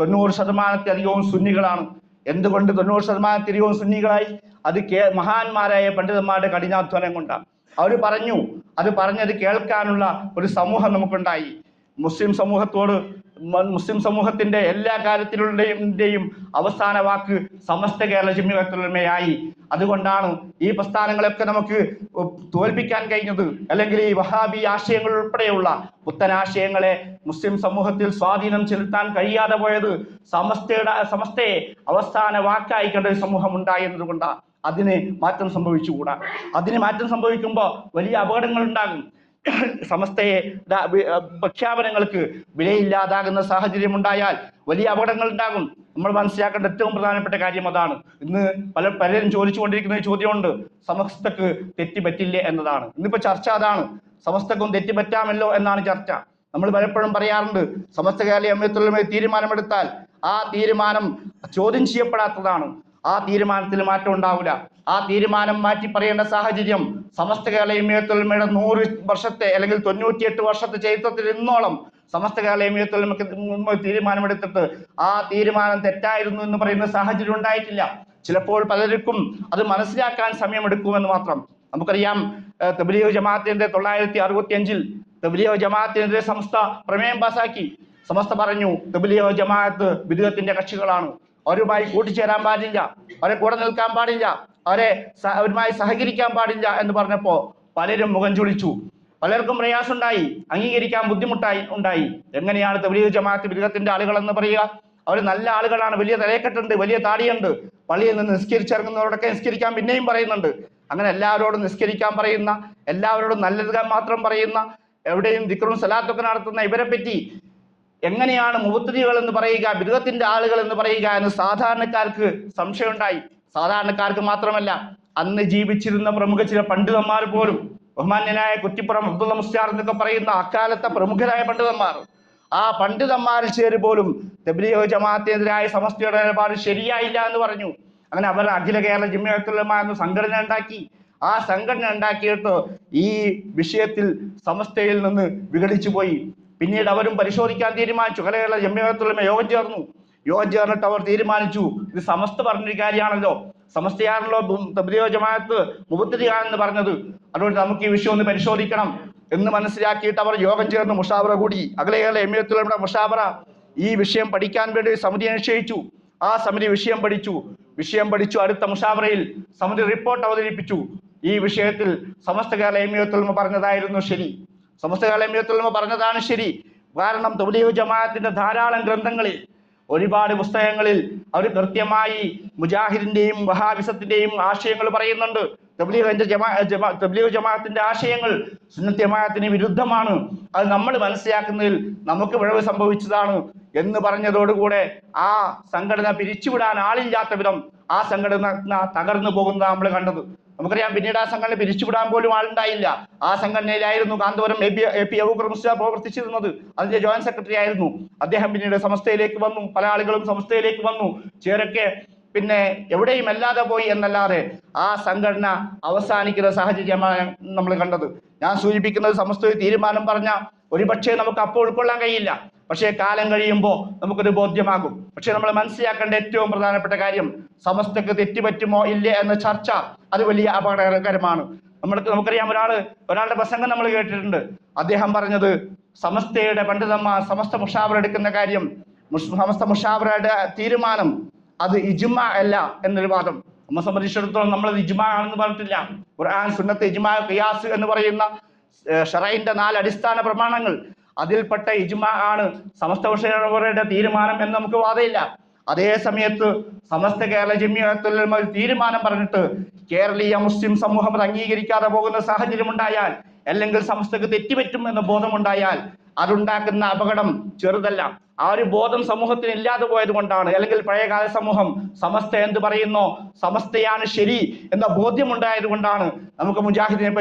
90% സുന്നികളാണ്. എന്തുകൊണ്ട് 90% സുന്നികളായി? അത് മഹാന്മാരായ പണ്ഡിതന്മാരുടെ കഠിനാധ്വാനം കൊണ്ടാണ്. അവർ പറഞ്ഞു, അത് പറഞ്ഞത് കേൾക്കാനുള്ള ഒരു സമൂഹം നമുക്കുണ്ടായി. മുസ്ലിം സമൂഹത്തിന്റെ എല്ലാ കാര്യത്തിലുള്ളതിന്റെയും അവസാന വാക്ക് സമസ്ത കേരള ജമിയത്തുൽ ഉലമയായി. അതുകൊണ്ടാണ് ഈ പ്രസ്ഥാനങ്ങളൊക്കെ നമുക്ക് തോൽപ്പിക്കാൻ കഴിഞ്ഞത്. അല്ലെങ്കിൽ ഈ വഹാബി ആശയങ്ങൾ ഉൾപ്പെടെയുള്ള പുത്തനാശയങ്ങളെ മുസ്ലിം സമൂഹത്തിൽ സ്വാധീനം ചെലുത്താൻ കഴിയാതെ പോയത് സമസ്തയെ അവസാന വാക്കായി കണ്ട ഒരു സമൂഹം ഉണ്ടായിരുന്നത് കൊണ്ടാണ്. അതിന് മാറ്റം സംഭവിച്ചുകൂടാ. അതിന് മാറ്റം സംഭവിക്കുമ്പോൾ വലിയ അപകടങ്ങൾ ഉണ്ടാകും. സമസ്തയെ പ്രഖ്യാപനങ്ങൾക്ക് വിലയില്ലാതാകുന്ന സാഹചര്യം ഉണ്ടായാൽ വലിയ അപകടങ്ങൾ ഉണ്ടാകും. നമ്മൾ മനസ്സിലാക്കേണ്ട ഏറ്റവും പ്രധാനപ്പെട്ട കാര്യം അതാണ്. ഇന്ന് പലരും ചോദിച്ചുകൊണ്ടിരിക്കുന്ന ചോദ്യമുണ്ട്, സമസ്തക്ക് തെറ്റുപറ്റില്ലേ എന്നതാണ്. ഇന്നിപ്പോ ചർച്ച അതാണ്. സമസ്തക്കും തെറ്റുപറ്റാമല്ലോ എന്നാണ് ചർച്ച. നമ്മൾ പലപ്പോഴും പറയാറുണ്ട്, സമസ്ത കേരള ജംഇയ്യത്തുൽ തീരുമാനമെടുത്താൽ ആ തീരുമാനം ചോദ്യം ചെയ്യപ്പെടാത്തതാണ്. ആ തീരുമാനത്തിൽ മാറ്റം ഉണ്ടാവില്ല. ആ തീരുമാനം മാറ്റി പറയേണ്ട സാഹചര്യം സമസ്ത കേരള ജംഇയ്യത്തുൽ 100 വർഷത്തെ അല്ലെങ്കിൽ 98 വർഷത്തെ ചരിത്രത്തിൽ ഇന്നോളം സമസ്ത കേരള ജംഇയ്യത്തുൽ തീരുമാനമെടുത്തിട്ട് ആ തീരുമാനം തെറ്റായിരുന്നു എന്ന് പറയുന്ന സാഹചര്യം ഉണ്ടായിട്ടില്ല. ചിലപ്പോൾ പലർക്കും അത് മനസ്സിലാക്കാൻ സമയമെടുക്കുമെന്ന് മാത്രം. നമുക്കറിയാം, തബ്ലീഗ് ജമാഅത്തിന്റെ 965 തബ്ലീഗ് ജമാഅത്തിനെതിരെ സമസ്ത പ്രമേയം പാസാക്കി. സമസ്ത പറഞ്ഞു, തബ്ലീഗ് ജമാഅത്ത് ബിദ്അത്തിന്റെ കക്ഷികളാണ്, അവരുമായി കൂട്ടിച്ചേരാൻ പാടില്ല, അവരെ കൂടെ നിൽക്കാൻ പാടില്ല, അവരുമായി സഹകരിക്കാൻ പാടില്ല എന്ന് പറഞ്ഞപ്പോ പലരും മുഖം ചുളിച്ചു. പലർക്കും പ്രയാസമുണ്ടായി, അംഗീകരിക്കാൻ ഉണ്ടായി. എങ്ങനെയാണ് തബ്ലീഗ് ജമാഅത്ത് ബിദ്അത്തിന്റെ ആളുകൾ എന്ന് പറയുക? അവർ നല്ല ആളുകളാണ്, വലിയ തലയെക്കെട്ടുണ്ട്, വലിയ താടിയുണ്ട്, പള്ളിയിൽ നിന്ന് നിസ്കരിച്ചിറങ്ങുന്നവരോടൊക്കെ നിസ്കരിക്കാൻ പിന്നെയും പറയുന്നുണ്ട്. അങ്ങനെ എല്ലാവരോടും നിസ്കരിക്കാൻ പറയുന്ന, എല്ലാവരോടും നല്ലത് മാത്രം പറയുന്ന, എവിടെയും ദിക്റും സലാത്തൊക്കെ നടത്തുന്ന ഇവരെ പറ്റി എങ്ങനെയാണ് മുബത്തദികൾ എന്ന് പറയുക, ബിദ്അത്തിന്റെ ആളുകൾ എന്ന് പറയുക എന്ന് സാധാരണക്കാർക്ക് സംശയമുണ്ടായി. സാധാരണക്കാർക്ക് മാത്രമല്ല, അന്ന് ജീവിച്ചിരുന്ന പ്രമുഖ ചില പണ്ഡിതന്മാർ പോലും, ബഹുമാന്യനായ കുറ്റിപ്പുറം അബ്ദുള്ള മുസ്ലിയാർ എന്നൊക്കെ പറയുന്ന അക്കാലത്തെ പ്രമുഖരായ പണ്ഡിതന്മാർ, ആ പണ്ഡിതന്മാരിൽ ചേര് പോലും തബ്ലീഗ് ജമാഅത്തിനെതിരായ സമസ്തയുടെ നിലപാട് ശരിയായില്ല എന്ന് പറഞ്ഞു. അങ്ങനെ അവർ അഖില കേരള ജംഇയ്യത്തുൽ ഉലമ എന്ന സംഘടന ഉണ്ടാക്കി. ആ സംഘടന ഉണ്ടാക്കിയിട്ട് ഈ വിഷയത്തിൽ സമസ്തയിൽ നിന്ന് വിഘടിച്ചു പോയി. പിന്നീട് അവരും പരിശോധിക്കാൻ തീരുമാനിച്ചു. അഖില കേരള ജംഇയ്യത്തുൽ ഉലമ യോഗം ചേർന്നിട്ട് അവർ തീരുമാനിച്ചു, ഇത് സമസ്ത പറഞ്ഞൊരു കാര്യമാണല്ലോ, സമസ്തയാണല്ലോ തബ്ലീഗ് ജമാഅത്ത് മുബത്തദിയാണെന്ന് പറഞ്ഞത്, അതുകൊണ്ട് നമുക്ക് ഈ വിഷയം ഒന്ന് പരിശോധിക്കണം എന്ന് മനസ്സിലാക്കിയിട്ട് അവർ യോഗം ചേർന്ന് മുഷാവറ കൂടി. അഖില കേരള ജംഇയ്യത്തുൽ ഉലമയുടെ മുഷാവറ ഈ വിഷയം പഠിക്കാൻ വേണ്ടി സമിതി നിശ്ചയിച്ചു. ആ സമിതി വിഷയം പഠിച്ചു. അടുത്ത മുഷാവറയിൽ സമിതി റിപ്പോർട്ട് അവതരിപ്പിച്ചു. ഈ വിഷയത്തിൽ സമസ്ത കേരള ജംഇയ്യത്തുൽ ഉലമ പറഞ്ഞതായിരുന്നു ശരി, സമസ്ത കേരള ജംഇയ്യത്തുൽ ഉലമ പറഞ്ഞതാണ് ശരി. കാരണം തബ്ലീഗ് ജമാഅത്തിന്റെ ധാരാളം ഗ്രന്ഥങ്ങളിൽ, ഒരുപാട് പുസ്തകങ്ങളിൽ അവർ കൃത്യമായി മുജാഹിദിന്റെയും വഹാബിസത്തിന്റെയും ആശയങ്ങൾ പറയുന്നുണ്ട്. തബ്ലീഗ് ജമാഅത്തിന്റെ ആശയങ്ങൾ സുന്നത്ത് ജമാഅത്തിന് വിരുദ്ധമാണ്, അത് നമ്മൾ മനസ്സിലാക്കുന്നതിൽ നമുക്ക് പിഴവ് സംഭവിച്ചതാണ് എന്ന് പറഞ്ഞതോടുകൂടെ ആ സംഘടന പിരിച്ചുവിടാൻ ആളില്ലാത്ത വിധം ആ സംഘടന തകർന്നു പോകുന്നത് നമ്മൾ കണ്ടത്. നമുക്കറിയാം, പിന്നീട് ആ സംഘടന പിരിച്ചുവിടാൻ പോലും ആളുണ്ടായില്ല. ആ സംഘടനയിലായിരുന്നു കാന്തപുരം എ.പി. അബൂബക്കർ മുസ്ലിയാർ പ്രവർത്തിച്ചിരുന്നത്. അതിന്റെ ജോയിന്റ് സെക്രട്ടറി ആയിരുന്നു അദ്ദേഹം. പിന്നീട് സമസ്തയിലേക്ക് വന്നു, പല ആളുകളും സമസ്തയിലേക്ക് വന്നു. ചിലരൊക്കെ പിന്നെ എവിടെയും അല്ലാതെ പോയി എന്നല്ലാതെ ആ സംഘടന അവസാനിക്കുന്ന സാഹചര്യമാണ് നമ്മൾ കണ്ടത്. ഞാൻ സൂചിപ്പിക്കുന്നത്, സമസ്ത തീരുമാനം പറഞ്ഞ ഒരുപക്ഷെ നമുക്ക് അപ്പോൾ ഉൾക്കൊള്ളാൻ കഴിയില്ല, പക്ഷേ കാലം കഴിയുമ്പോൾ നമുക്കൊരു ബോധ്യമാകും. പക്ഷെ നമ്മൾ മനസ്സിലാക്കേണ്ട ഏറ്റവും പ്രധാനപ്പെട്ട കാര്യം, സമസ്തക്ക് തെറ്റുപറ്റുമോ ഇല്ലേ എന്ന ചർച്ച അത് വലിയ അപകടകരമാണ്. നമുക്കറിയാം, ഒരാളുടെ പ്രസംഗം നമ്മൾ കേട്ടിട്ടുണ്ട്. അദ്ദേഹം പറഞ്ഞത്, സമസ്തയുടെ പണ്ഡിതന്മാർ സമസ്ത മുഷാവറ എടുക്കുന്ന കാര്യം, സമസ്ത മുഷാവറയുടെ തീരുമാനം അത് ഇജ്മാ അല്ല എന്നൊരു വാദം. നമ്മെ സംബന്ധിച്ചിടത്തോളം നമ്മൾ ഇജ്മാ ആണെന്ന് പറഞ്ഞിട്ടില്ല. ഖുർആൻ, സുന്നത്ത്, ഇജ്മാ, ഖിയാസ് എന്ന് പറയുന്ന ശറഈന്റെ 4 അടിസ്ഥാന പ്രമാണങ്ങൾ, അതിൽപ്പെട്ട ഇജ്മാ ആണ് സമസ്ത മുഷാവറയുടെ തീരുമാനം എന്ന് നമുക്ക് വാദമില്ല. അതേ സമയത്ത് സമസ്ത കേരള ജംഇയ്യത്തുൽ ഉലമ തീരുമാനം പറഞ്ഞിട്ട് കേരളീയ മുസ്ലിം സമൂഹം അത് അംഗീകരിക്കാതെ പോകുന്ന സാഹചര്യം ഉണ്ടായാൽ, അല്ലെങ്കിൽ സമസ്തക്ക് തെറ്റുപറ്റും എന്ന ബോധമുണ്ടായാൽ അതുണ്ടാക്കുന്ന അപകടം ചെറുതല്ല. ആ ഒരു ബോധം സമൂഹത്തിന് ഇല്ലാതെ പോയത് കൊണ്ടാണ്, അല്ലെങ്കിൽ പഴയകാല സമൂഹം സമസ്ത എന്ത് പറയുന്നോ സമസ്തയാണ് ശരി എന്ന ബോധ്യമുണ്ടായത് കൊണ്ടാണ് നമുക്ക് മുജാഹിദിനെ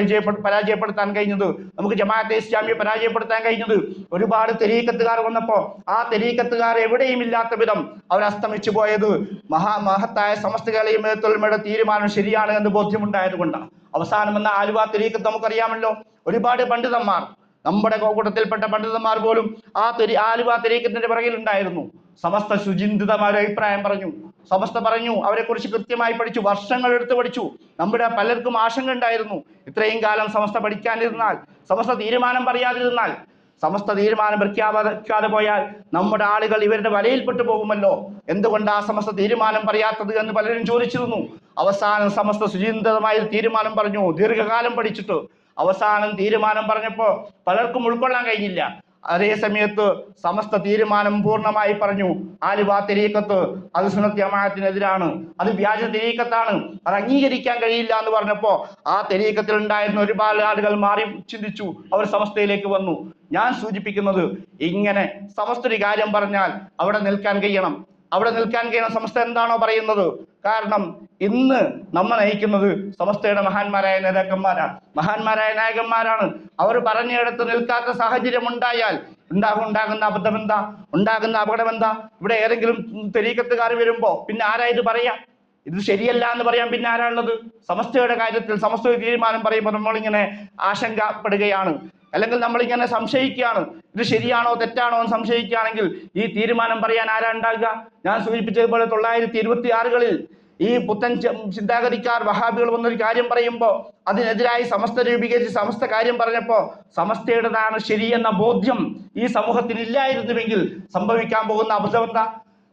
പരാജയപ്പെടുത്താൻ കഴിഞ്ഞത്, നമുക്ക് ജമാഅത്തെ ഇസ്ലാമിയെ പരാജയപ്പെടുത്താൻ കഴിഞ്ഞത്. ഒരുപാട് തെരീക്കത്തുകാർ വന്നപ്പോ ആ തെരീക്കത്തുകാർ എവിടെയും ഇല്ലാത്ത വിധം അവർ അസ്തമിച്ചു പോയത് മഹത്തായ സമസ്ത കേരള ജംഇയ്യത്തുൽ ഉലമയുടെ തീരുമാനം ശരിയാണ് എന്ന് ബോധ്യമുണ്ടായത് കൊണ്ടാണ്. അവസാനം എന്ന ആലുവ തെരീക്കത്ത് നമുക്കറിയാമല്ലോ, ഒരുപാട് പണ്ഡിതന്മാർ, നമ്മുടെ കൂട്ടത്തിൽപ്പെട്ട പണ്ഡിതന്മാർ പോലും ആലുവ തെരീക്കത്തിന്റെ പിറകിൽ ഉണ്ടായിരുന്നു. സമസ്ത സുചിന്തിതമായ അഭിപ്രായം പറഞ്ഞു, സമസ്ത പറഞ്ഞു, അവരെ കുറിച്ച് കൃത്യമായി പഠിച്ചു, വർഷങ്ങൾ എടുത്ത് പഠിച്ചു. നമ്മുടെ പലർക്കും ആശങ്ക ഉണ്ടായിരുന്നു, ഇത്രയും കാലം സമസ്ത പഠിക്കാതിരുന്നാൽ, സമസ്ത തീരുമാനം പറയാതിരുന്നാൽ, സമസ്ത തീരുമാനം പ്രഖ്യാപിക്കാതെ പോയാൽ നമ്മുടെ ആളുകൾ ഇവരുടെ വലയിൽപ്പെട്ടു പോകുമല്ലോ, എന്തുകൊണ്ട് ആ സമസ്ത തീരുമാനം പറയാത്തത് എന്ന് പലരും ചോദിച്ചിരുന്നു. അവസാനം സമസ്ത സുചിന്തിതമായ തീരുമാനം പറഞ്ഞു, ദീർഘകാലം പഠിച്ചിട്ട് അവസാനം തീരുമാനം പറഞ്ഞപ്പോ പലർക്കും ഉൾക്കൊള്ളാൻ കഴിഞ്ഞില്ല. അതേ സമയത്ത് സമസ്ത തീരുമാനം പൂർണ്ണമായി പറഞ്ഞു, ആലുവ തെരീക്കത്ത് അത് സുന്നത്ത് ജമാഅത്തിനെതിരാണ്, അത് വ്യാജ തെരീക്കത്താണ്, അത് അംഗീകരിക്കാൻ കഴിയില്ല എന്ന് പറഞ്ഞപ്പോ ആ തെരീക്കത്തിൽ ഉണ്ടായിരുന്ന ഒരുപാട് ആളുകൾ മാറി ചിന്തിച്ചു, അവർ സമസ്തയിലേക്ക് വന്നു. ഞാൻ സൂചിപ്പിക്കുന്നത്, ഇങ്ങനെ സമസ്ത ഒരു കാര്യം പറഞ്ഞാൽ അവിടെ നിൽക്കാൻ കഴിയണം. അവിടെ നിൽക്കാൻ കഴിയണം സമസ്ത എന്താണോ പറയുന്നത്. കാരണം ഇന്ന് നമ്മെ നയിക്കുന്നത് സമസ്തയുടെ മഹാന്മാരായ നേതാക്കന്മാരാണ്, മഹാന്മാരായ നായകന്മാരാണ്. അവർ പറഞ്ഞിടത്ത് നിൽക്കാത്ത സാഹചര്യം ഉണ്ടായാൽ ഉണ്ടാകുന്ന അബദ്ധം എന്താ, ഉണ്ടാകുന്ന അപകടം എന്താ? ഇവിടെ ഏതെങ്കിലും തെരീക്കത്തുകാർ വരുമ്പോ പിന്നെ ആരാ ഇത് പറയാ? ഇത് ശരിയല്ല എന്ന് പറയാൻ പിന്നെ ആരാളുള്ളത്? സമസ്തയുടെ കാര്യത്തിൽ സമസ്ത തീരുമാനം പറയുമ്പോൾ നമ്മളിങ്ങനെ ആശങ്കപ്പെടുകയാണ്, അല്ലെങ്കിൽ നമ്മളിങ്ങനെ സംശയിക്കുകയാണ്. ഇത് ശരിയാണോ തെറ്റാണോ എന്ന് സംശയിക്കുകയാണെങ്കിൽ ഈ തീരുമാനം പറയാൻ ആരാ ഉണ്ടാകുക? ഞാൻ സൂചിപ്പിച്ചതുപോലെ 1926 ഈ പുത്തൻ ചിന്താഗതിക്കാർ വഹാബികൾ വന്നൊരു കാര്യം പറയുമ്പോൾ അതിനെതിരായി സമസ്ത രൂപീകരിച്ച് സമസ്ത കാര്യം പറഞ്ഞപ്പോൾ സമസ്തയുടേതാണ് ശരിയെന്ന ബോധ്യം ഈ സമൂഹത്തിന് ഇല്ലായിരുന്നുവെങ്കിൽ സംഭവിക്കാൻ പോകുന്ന അബദ്ധം എന്താ?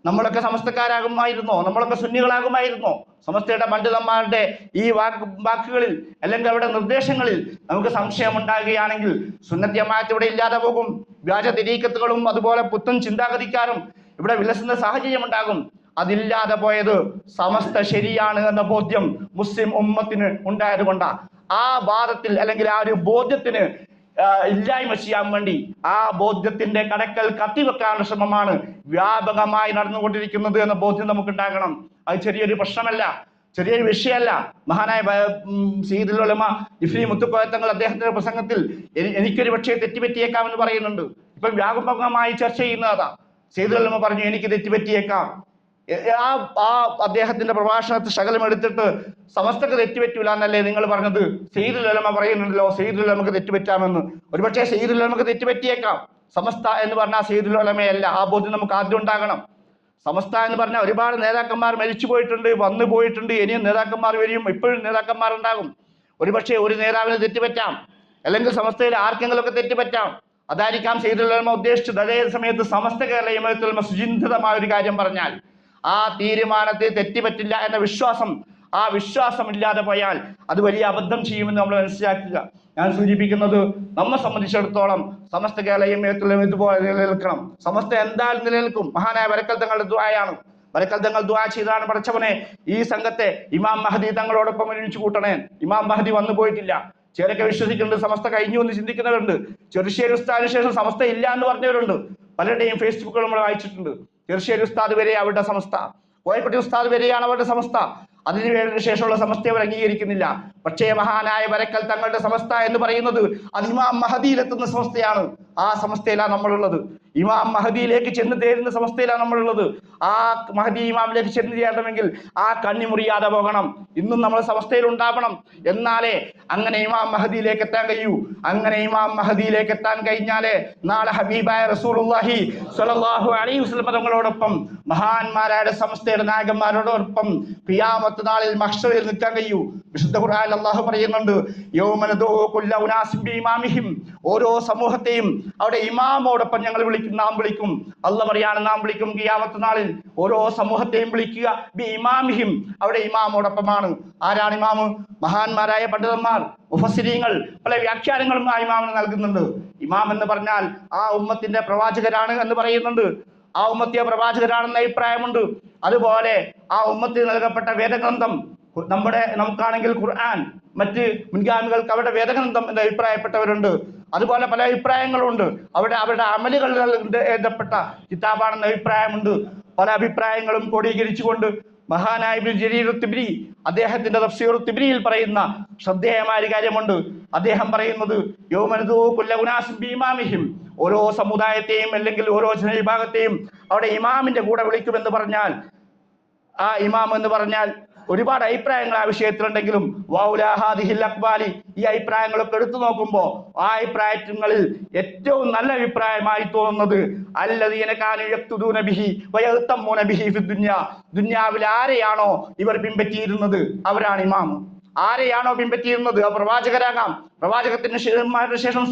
നമ്മളൊക്കെ സമസ്തക്കാരാകുമായിരുന്നോ? നമ്മളൊക്കെ സുന്നികളാകുമായിരുന്നോ? സമസ്തയുടെ പണ്ഡിതന്മാരുടെ ഈ വാക്കുകളിൽ അല്ലെങ്കിൽ അവരുടെ നിർദ്ദേശങ്ങളിൽ നമുക്ക് സംശയം ഉണ്ടാകുകയാണെങ്കിൽ സുന്നത്ത് ജമാഅത്ത് ഇവിടെ ഇല്ലാതെ പോകും. വ്യാജ തെരീക്കത്തുകളും അതുപോലെ പുത്തൻ ചിന്താഗതിക്കാരും ഇവിടെ വിലസുന്ന സാഹചര്യം ഉണ്ടാകും. അതില്ലാതെ പോയത് സമസ്ത ശരിയാണ് എന്ന ബോധ്യം മുസ്ലിം ഉമ്മത്തിന് ഉണ്ടായത് കൊണ്ടാണ്. ആ വാദത്തിൽ അല്ലെങ്കിൽ ആ ഒരു ബോധ്യത്തിന് ഇല്ലായ്മ ചെയ്യാൻ വേണ്ടി ആ ബോധ്യത്തിന്റെ കടക്കൽ കത്തിവെക്കാനുള്ള ശ്രമമാണ് വ്യാപകമായി നടന്നുകൊണ്ടിരിക്കുന്നത് എന്ന ബോധ്യം നമുക്കുണ്ടാകണം. അത് ചെറിയൊരു പ്രശ്നമല്ല, ചെറിയൊരു വിഷയമല്ല. മഹാനായ സയ്യിദുൽ ഉലമ ജിഫ്രി മുത്തുക്കോയത്തങ്ങൾ അദ്ദേഹത്തിന്റെ പ്രസംഗത്തിൽ എനിക്കൊരു പക്ഷേ തെറ്റുപറ്റിയേക്കാമെന്ന് പറയുന്നുണ്ട്. ഇപ്പം വ്യാപകമായി ചർച്ച ചെയ്യുന്നതാ. സയ്യിദുൽ ഉലമ പറഞ്ഞു എനിക്ക് തെറ്റുപറ്റിയേക്കാം. അദ്ദേഹത്തിന്റെ പ്രഭാഷണത്തിൽ ശകലം എടുത്തിട്ട് സമസ്തക്ക് തെറ്റുപറ്റൂല എന്നല്ലേ നിങ്ങൾ പറഞ്ഞത്? സയ്യിദുൽ ഉലമ പറയുന്നുണ്ടല്ലോ സയ്യിദുൽ ഉലമക്ക് തെറ്റുപറ്റാമെന്ന്. ഒരുപക്ഷെ സയ്യിദുൽ ഉലമക്ക് തെറ്റുപറ്റിയേക്കാം. സമസ്ത എന്ന് പറഞ്ഞാൽ സയ്യിദുൽ ഉലമയല്ല. ആ ബോധ്യം നമുക്ക് ആദ്യം ഉണ്ടാകണം. സമസ്ത എന്ന് പറഞ്ഞാൽ ഒരുപാട് നേതാക്കന്മാർ മരിച്ചു പോയിട്ടുണ്ട്, വന്നു പോയിട്ടുണ്ട്, ഇനിയും നേതാക്കന്മാർ വരും, ഇപ്പോഴും നേതാക്കന്മാർ ഉണ്ടാകും. ഒരുപക്ഷെ ഒരു നേതാവിന് തെറ്റുപറ്റാം, അല്ലെങ്കിൽ സമസ്തയിൽ ആർക്കെങ്കിലും ഒക്കെ തെറ്റുപറ്റാം. അതായിരിക്കാം സയ്യിദുൽ ഉലമ ഉദ്ദേശിച്ചത്. അതേ സമയത്ത് സമസ്ത കേരള ജമാഅത്തുൽ ഉലമ സുചിന്തിതമായ ഒരു കാര്യം പറഞ്ഞാൽ ആ തീരുമാനത്തിൽ തെറ്റുപറ്റില്ല എന്ന വിശ്വാസം, ആ വിശ്വാസം ഇല്ലാതെ പോയാൽ അത് വലിയ അബദ്ധം ചെയ്യുമെന്ന് നമ്മൾ മനസ്സിലാക്കുക. ഞാൻ സൂചിപ്പിക്കുന്നത് നമ്മെ സംബന്ധിച്ചിടത്തോളം സമസ്ത കേരള ജമാഅത്തുൽ ഉലമ ഇതുപോലെ നിലനിൽക്കണം. സമസ്ത എന്തായാലും നിലനിൽക്കും. മഹാനായ വരക്കൽ തങ്ങളുടെ ദുആയാണ്. വരക്കൽ തങ്ങൾ ദുആ ചെയ്താണ്, പടച്ചവനെ ഈ സംഘത്തെ ഇമാം മഹദി തങ്ങളോടൊപ്പം ഒരുമിച്ച് കൂട്ടണേ. ഇമാം മഹദി വന്നു പോയിട്ടില്ല. ചിലരൊക്കെ വിശ്വസിക്കുന്നുണ്ട് സമസ്ത കഴിഞ്ഞു എന്ന് ചിന്തിക്കുന്നവരുണ്ട്. ചെറുശ്ശേരി ഉസ്താദിന് ശേഷം സമസ്ത ഇല്ല എന്ന് പറഞ്ഞവരുണ്ട്. പലരുടെയും ഫേസ്ബുക്കുകൾ നമ്മൾ വായിച്ചിട്ടുണ്ട്. ചെറുശ്ശേരി ഉസ്താദ് വരെ അവരുടെ സമസ്ത, കോയപ്പട്ടി ഉസ്താദ് വരെയാണ് അവരുടെ സമസ്ത. അതിനു ശേഷമുള്ള സമസ്തയെ അവർ അംഗീകരിക്കുന്നില്ല. പക്ഷേ മഹാനായ വരക്കൽ തങ്ങളുടെ സമസ്ത എന്ന് പറയുന്നത് അത് ഇമാം മഹദിയിലെത്തുന്ന സമസ്തയാണ്. ആ സമസ്തയിലാണ് നമ്മളുള്ളത്. ഇമാം മഹദിയിലേക്ക് ചെന്ന് തേരുന്ന സമസ്തയിലാണ് നമ്മളുള്ളത്. ആ മഹദി ഇമാമിലേക്ക് ചെന്ന് ചേരണമെങ്കിൽ ആ കണ്ണി മുറിയാതെ പോകണം. ഇന്നും നമ്മൾ സമസ്തയിൽ ഉണ്ടാവണം. എന്നാലേ അങ്ങനെ ഇമാം മഹദിയിലേക്ക് എത്താൻ കഴിയൂ. അങ്ങനെ ഇമാം മഹദിയിലേക്ക് എത്താൻ കഴിഞ്ഞാലേ നാളെ ഹബീബായ റസൂലുള്ളാഹി സ്വല്ലല്ലാഹു അലൈഹി വസല്ലം തങ്ങളോടൊപ്പം മഹാന്മാരായ സമസ്തയുടെ നായകന്മാരോടൊപ്പം ഖിയാമത്ത് നാളിൽ മഹ്ശറിൽ നിൽക്കാൻ കഴിയൂ. വിശുദ്ധ ഖുർആനിൽ അല്ലാഹു പറയുന്നുണ്ട്, യൗമ നദൂ കുല്ല ഉനാസിൻ ബിഇമാമിഹിം, ഓരോ സമൂഹത്തെയും അവിടെ ഇമാമോടൊപ്പം ഞങ്ങൾ നാം വിളിക്കും. അല്ലാഹു പറയാണ് നാം വിളിക്കും ഖിയാമത്ത് നാളിൽ ഓരോ സമൂഹത്തെയും വിളിക്കുക ബിഇമാമിഹിം, അവിടെ ഇമാമോടൊപ്പമാണ്. ആരാണ് ഇമാമ്? മഹാന്മാരായ പണ്ഡിതന്മാർ, മുഫസ്സിരീങ്ങൾ പല വ്യാഖ്യാനങ്ങളും ആ ഇമാമിന് നൽകുന്നുണ്ട്. ഇമാം എന്ന് പറഞ്ഞാൽ ആ ഉമ്മത്തിന്റെ പ്രവാചകരാണ് എന്ന് പറയുന്നുണ്ട്. ആ ഉമ്മത്തിയ പ്രവാചകരാണെന്ന അഭിപ്രായമുണ്ട്. അതുപോലെ ആ ഉമ്മത്തിന് നൽകപ്പെട്ട വേദഗ്രന്ഥം, നമുക്കാണെങ്കിൽ ഖുർആൻ, മറ്റ് മുൻഗാമികൾക്ക് അവരുടെ വേദഗ്രന്ഥം എന്ന് അഭിപ്രായപ്പെട്ടവരുണ്ട്. അതുപോലെ പല അഭിപ്രായങ്ങളുണ്ട്. അവരുടെ അമലുകൾ എഴുതപ്പെട്ട കിതാബാണെന്ന അഭിപ്രായമുണ്ട്. പല അഭിപ്രായങ്ങളും ക്രോഡീകരിച്ചുകൊണ്ട് മഹാനായ ഇബ്നു ജരീർ തിബ്രി അദ്ദേഹത്തിന്റെ തഫ്സീർ തിബ്രിയിൽ പറയുന്ന ശ്രദ്ധേയമായ ഒരു കാര്യമുണ്ട്. അദ്ദേഹം പറയുന്നത് യൗമനദൂ കുല്ല ഉനാസിൻ ബിഇമാമിഹിം, ഓരോ സമുദായത്തെയും അല്ലെങ്കിൽ ഓരോ ജനവിഭാഗത്തെയും അവിടെ ഇമാമിന്റെ കൂടെ വിളിക്കുമെന്ന് പറഞ്ഞാൽ, ആ ഇമാം എന്ന് പറഞ്ഞാൽ ഒരുപാട് അഭിപ്രായങ്ങൾ ആ വിഷയത്തിലുണ്ടെങ്കിലും ഈ അഭിപ്രായങ്ങളൊക്കെ എടുത്തു നോക്കുമ്പോൾ ആ അഭിപ്രായങ്ങളിൽ ഏറ്റവും നല്ല അഭിപ്രായമായി തോന്നുന്നത് അല്ലദീന കാനൂ യഖ്തുദൂന ബിഹി വയഗ്തമൂന ബിഹി ഫി ദുനിയ, ദുനിയാവിൽ ആരെയാണോ ഇവർ പിൻപറ്റിയിരുന്നത് അവരാണ് ഇമാം. ആരെയാണോ പിൻപറ്റിയിരുന്നത് ആ പ്രവാചകരാകാം, പ്രവാചകത്തിന് ശേഷം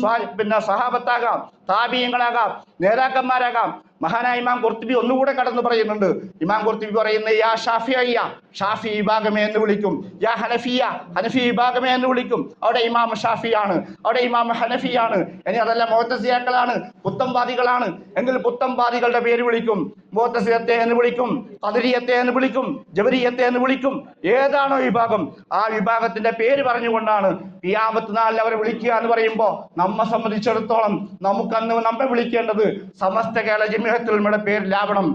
സഹാബത്താകാം, താബിഈങ്ങളാകാം, നേതാക്കന്മാരാകാം. മഹാനായ ഇമാം ഖുർത്തുബി ഒന്നുകൂടെ കടന്നു പറയുന്നുണ്ട്. ഇമാം ഖുർത്തുബി പറയുന്നത് യാ ഷാഫിഇയ്യ, ഷാഫി വിഭാഗമേ എന്ന് വിളിക്കും. യാ ഹനഫിയ, ഹനഫി വിഭാഗമേ എന്ന് വിളിക്കും. അവിടെ ഇമാം ഷാഫിയാണ്, അവിടെ ഇമാം ഹനഫിയാണ്. ഇനി അതല്ല മുഅ്തസിലകളാണ്, പുത്തംവാദികളാണ് എങ്കിൽ പുത്തംവാദികളുടെ പേര് വിളിക്കും. മുഅ്തസിലത്തെ എന്ന് വിളിക്കും, ഖദരിയത്തെ എന്ന് വിളിക്കും, ജബരിയത്തെ എന്ന് വിളിക്കും. ഏതാണോ വിഭാഗം ആ വിഭാഗത്തിന്റെ പേര് പറഞ്ഞുകൊണ്ടാണ് ഖിയാമത്ത് നാളിൽ അവരെ വിളിക്കുക എന്ന് പറയുമ്പോൾ നമ്മെ സംബന്ധിച്ചിടത്തോളം നമ്മെ വിളിക്കേണ്ടത് സമസ്ത കേരള ജമിഅത്തുൽ പേരിലാവണം.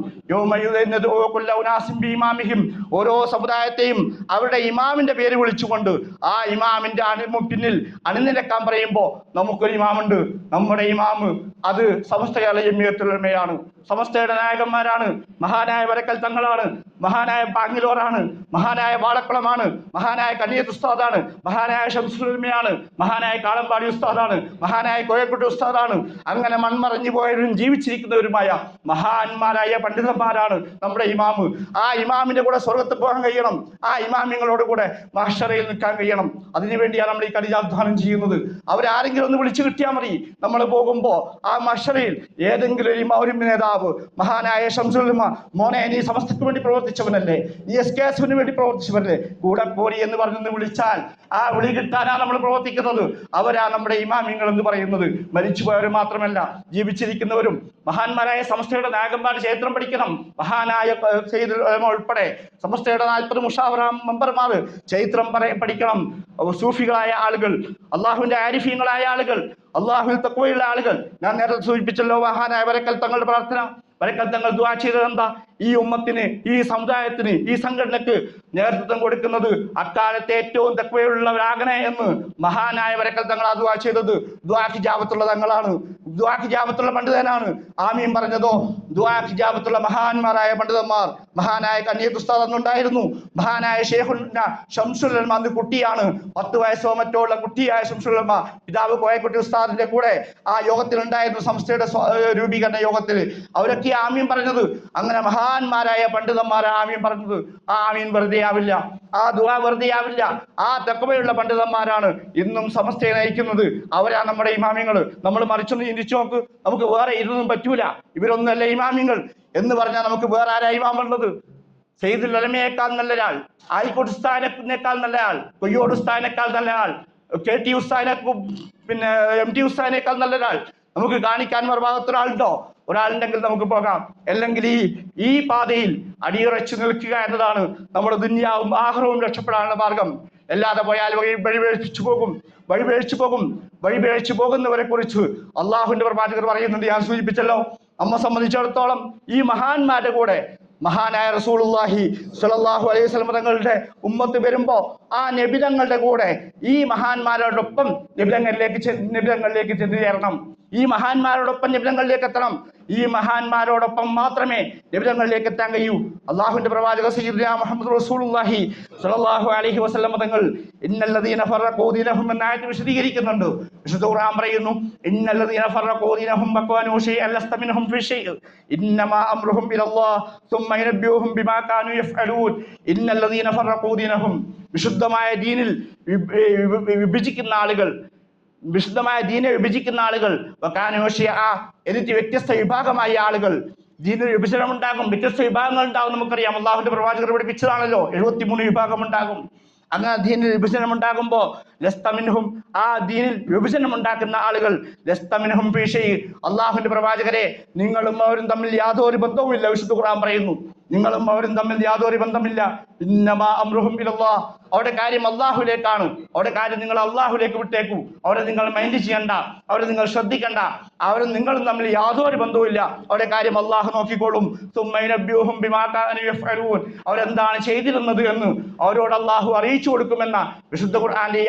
ഓരോ സമുദായത്തെയും അവരുടെ ഇമാമിന്റെ പേര് വിളിച്ചുകൊണ്ട് ആ ഇമാമിന്റെ പിന്നിൽ അണിനിരക്കാൻ പറയുമ്പോൾ നമുക്കൊരു ഇമാമുണ്ട്. നമ്മുടെ ഇമാമ് അത് സമസ്ത കേരള ജമിഅത്തുൽ ഉലമയാണ്. സമസ്തയുടെ നായകന്മാരാണ്. മഹാനായ വരക്കൽ തങ്ങളാണ്, മഹാനായ ബാംഗ്ലൂരാണ്, മഹാനായ വാളക്കുളമാണ്, മഹാനായ കനിയത്ത് ഉസ്താദാണ്, മഹാനായ ശംസുൽ ഉലമയാണ്, മഹാനായ കാളമ്പാടി ഉസ്താദാണ്, മഹാനായ കോയക്കുട്ടി ഉസ്താദാണ്. അങ്ങനെ മൺമറഞ്ഞു പോയവരും ജീവിച്ചിരിക്കുന്നവരുമായ മഹാന്മാരായ പണ്ഡിതന്മാരാണ് നമ്മുടെ ഇമാമ്. ആ ഇമാമിന്റെ കൂടെ സ്വർഗത്ത് പോകാൻ കഴിയണം. ആ ഇമാമിങ്ങളോട് കൂടെ മഹ്ശറയിൽ നിൽക്കാൻ കഴിയണം. അതിനുവേണ്ടിയാണ് നമ്മൾ ഈ കഠിനാധ്വാനം ചെയ്യുന്നത്. അവരാരെങ്കിലും ഒന്ന് വിളിച്ചു കിട്ടിയാൽ മതി. നമ്മൾ പോകുമ്പോൾ ആ മഹ്ശറയിൽ ഏതെങ്കിലും ഒരു നേതാവ്, മഹാനായ ശംസുൽ ഉലമ, മോനെ നീ സമസ്തയ്ക്ക് വേണ്ടി പ്രവർത്തിച്ചവനല്ലേ, നീ SKSന് വേണ്ടി പ്രവർത്തിച്ചവനല്ലേ, കൂടെ പോരി എന്ന് പറഞ്ഞൊന്ന് വിളിച്ചാൽ ആ വിളി കിട്ടാനാണ് നമ്മൾ പ്രവർത്തിക്കുന്നത്. അവരാ നമ്മുടെ ഇമാമിങ്ങൾ എന്ന് പറയുന്നത്. മരിച്ചുപോയവർ മാത്രമല്ല, ജീവിച്ചിരിക്കുന്നവരും മഹാന്മാരായ സമസ്തയുടെ നായകന്മാർ ചരിത്രം പഠിക്കണം. മഹാനായ സയ്യിദുൽ ഉലമ ഉൾപ്പെടെ സമസ്തയുടെ 40 മുഷാവറ മെമ്പർമാർ ചരിത്രം പഠിക്കണം. സൂഫികളായ ആളുകൾ, അള്ളാഹുവിന്റെ ആരിഫീങ്ങളായ ആളുകൾ, അള്ളാഹുവിൽ തഖ്വയുള്ള ആളുകൾ. ഞാൻ നേരത്തെ സൂചിപ്പിച്ചല്ലോ മഹാനായ വരക്കൽ തങ്ങളുടെ പ്രാർത്ഥന. വരക്കൽ തങ്ങൾ ദുആ ചെയ്തത് എന്താ? ഈ ഉമ്മത്തിന്, ഈ സമുദായത്തിന്, ഈ സംഘടനക്ക് നേതൃത്വം കൊടുക്കുന്നത് അക്കാലത്തെ ഏറ്റവും തഖ്വയുള്ളവരാകണേ എന്ന് മഹാനായ വരക്കൽ തങ്ങൾ ആ ദുആ ചെയ്തത്. ദുആക്ക് ഇജാബത്തുള്ള തങ്ങളാണ്, ദുആക്ക് ഇജാബത്തുള്ള പണ്ഡിതനാണ്. ആമീൻ പറഞ്ഞതോ ദുആക്ക് ഇജാബത്തുള്ള മഹാന്മാരായ പണ്ഡിതന്മാർ. മഹാനായ കനിയത്ത് ഉസ്താദ് അന്നുണ്ടായിരുന്നു. മഹാനായ ശൈഖുന ശംസുൽ ഉലമ അന്ന് കുട്ടിയാണ്, 10 വയസ്സോ മറ്റോ ഉള്ള കുട്ടിയായ ശംസുൽ ഉലമ പിതാവ് കോയക്കുട്ടി ഉസ്താദിന്റെ കൂടെ ആ യോഗത്തിൽ ഉണ്ടായിരുന്നു, സംസ്ഥയുടെ രൂപീകരണ യോഗത്തിൽ. അവരൊക്കെ ആമീൻ പറഞ്ഞത്. അങ്ങനെ മഹാന്മാരായ പണ്ഡിതന്മാർ ആമീൻ പറഞ്ഞത്. ആ ആമീൻ വെറുതെ ആവില്ല, ആ ദുആ വെറുതെ ആവില്ല. ആ തഖ്വയുള്ള പണ്ഡിതന്മാരാണ് ഇന്നും സമസ്തയെ നയിക്കുന്നത്. അവരാ നമ്മുടെ ഇമാമിങ്ങൾ. നമ്മൾ മറിച്ചൊന്ന് ചിന്തിച്ചു നോക്ക്. നമുക്ക് വേറെ ഇരുന്നും പറ്റൂല. ഇവരൊന്നല്ല ഇമാമിങ്ങൾ എന്ന് പറഞ്ഞാൽ നമുക്ക് വേറെ ആരാ ഇമാമുള്ളത്? സയ്യിദുൽ ഉലമയേക്കാൾ നല്ലൊരാൾ, ആയിക്കോട്ട് ഉസ്താദിനേക്കാൾ നല്ലയാൾ, കൊയ്യോട് ഉസ്താദിനേക്കാൾ നല്ലയാൾ, KT ഉസ്താദിനേക്കും പിന്നെ MT ഉസ്താദിനേക്കാൾ നല്ലൊരാൾ നമുക്ക് കാണിക്കാൻ ഭാഗത്തൊരാളുണ്ടോ? ഒരാളുണ്ടെങ്കിൽ നമുക്ക് പോകാം. അല്ലെങ്കിൽ ഈ പാതയിൽ അടിയുറച്ചു നിൽക്കുക എന്നതാണ് നമ്മുടെ ദുനിയാവും ആഖിറവും രക്ഷപ്പെടാനുള്ള മാർഗം. അല്ലാതെ പോയാൽ വഴിപേഴിച്ചു പോകുന്നവരെ കുറിച്ച് അള്ളാഹുവിന്റെ പ്രവാചകർ പറയുന്നുണ്ട്. ഞാൻ സൂചിപ്പിച്ചല്ലോ, നമ്മെ സംബന്ധിച്ചിടത്തോളം ഈ മഹാന്മാരുടെ കൂടെ മഹാനായ റസൂലുള്ളാഹി സ്വല്ലല്ലാഹു അലൈഹി വസല്ലം തങ്ങളുടെ ഉമ്മത്ത് വരുമ്പോ ആ നബിതങ്ങളുടെ കൂടെ ഈ മഹാന്മാരോടൊപ്പം നബിതങ്ങളിലേക്ക് ചെന്ന് ചേരണം. ഈ മഹാന്മാരോടൊപ്പം നബിതങ്ങളിലേക്ക് എത്തണം. ഈ മഹാന്മാരോടൊപ്പം മാത്രമേ നബിതങ്ങളിലേക്ക് എത്താൻ കഴിയൂ. അള്ളാഹുവിന്റെ പ്രവാചക സയ്യിദുനാ മുഹമ്മദ് റസൂലുള്ളാഹി സ്വല്ലല്ലാഹു അലൈഹി വസല്ലം തങ്ങൾ ഇന്നല്ലദീന ഫറഖൂ ദീനഹും എന്ന ആയത്ത് വിശദീകരിക്കുന്നുണ്ട്. വിശുദ്ധ ഖുർആൻ പറയുന്നു, ഇന്നല്ലദീന ഫറഖൂ ദീനഹും വഖാനൂ ശൈഅൻ ലസ്ത മിൻഹും ഫീ ശൈഅ ഇന്നമാ അംറുഹും ഇലല്ലാഹ് സുമ്മ യുനബ്ബിഉഹും ബിമാ കാനൂ യഫ്അലൂൻ. ഇന്നല്ലദീന ഫറഖൂ ദീനഹും, വിശുദ്ധമായ ദീനിൽ വിഭജിക്കുന്ന ആളുകൾ, വിശുദ്ധമായ ദീനെ വിഭജിക്കുന്ന ആളുകൾ, എന്നിട്ട് വ്യത്യസ്ത വിഭാഗമായ ആളുകൾ. ദീനിൽ വിഭജനം ഉണ്ടാകും, വ്യത്യസ്ത വിഭാഗങ്ങൾ ഉണ്ടാകും. നമുക്കറിയാം, അള്ളാഹുവിന്റെ പ്രവാചകർ പഠിപ്പിച്ചതാണല്ലോ, 73 വിഭാഗം ഉണ്ടാകും. അങ്ങനെ ദീനിൽ വിഭജനം ഉണ്ടാകുമ്പോൾ ലസ്തമിൻഹും, ആ ദീനിൽ വിഭജനം ഉണ്ടാക്കുന്ന ആളുകൾ, ലസ്തമിൻഹും ഫീ ശൈഇ, അള്ളാഹുവിന്റെ പ്രവാചകരെ നിങ്ങളും അവരും തമ്മിൽ യാതൊരു ബന്ധവുമില്ല. വിശുദ്ധ ഖുർആൻ പറയുന്നു, നിങ്ങളും അവരും തമ്മിൽ യാതൊരു ബന്ധമില്ല. ഇന്നമാ അംറുഹും ഇലല്ലാഹ്, അവരുടെ കാര്യം അള്ളാഹുലേക്കാണ്. അവരുടെ കാര്യം നിങ്ങൾ അള്ളാഹുലേക്ക് വിട്ടേക്കൂ. അവരെ നിങ്ങൾ മൈൻഡ് ചെയ്യണ്ട, അവരെ നിങ്ങൾ ശ്രദ്ധിക്കണ്ട. അവരും നിങ്ങളും തമ്മിൽ യാതൊരു ബന്ധവുമില്ല. അവരുടെ കാര്യം അള്ളാഹു നോക്കിക്കോളും. സുമ്മ യുനബ്ബിഉഹും ബിമാ കാനൂ യഫ്അലൂൻ, അവരെന്താണ് ചെയ്തിരുന്നത് എന്ന് അവരോട് അള്ളാഹു അറിയിച്ചു കൊടുക്കുമെന്ന വിശുദ്ധ ഖുർആന്റെ ഈ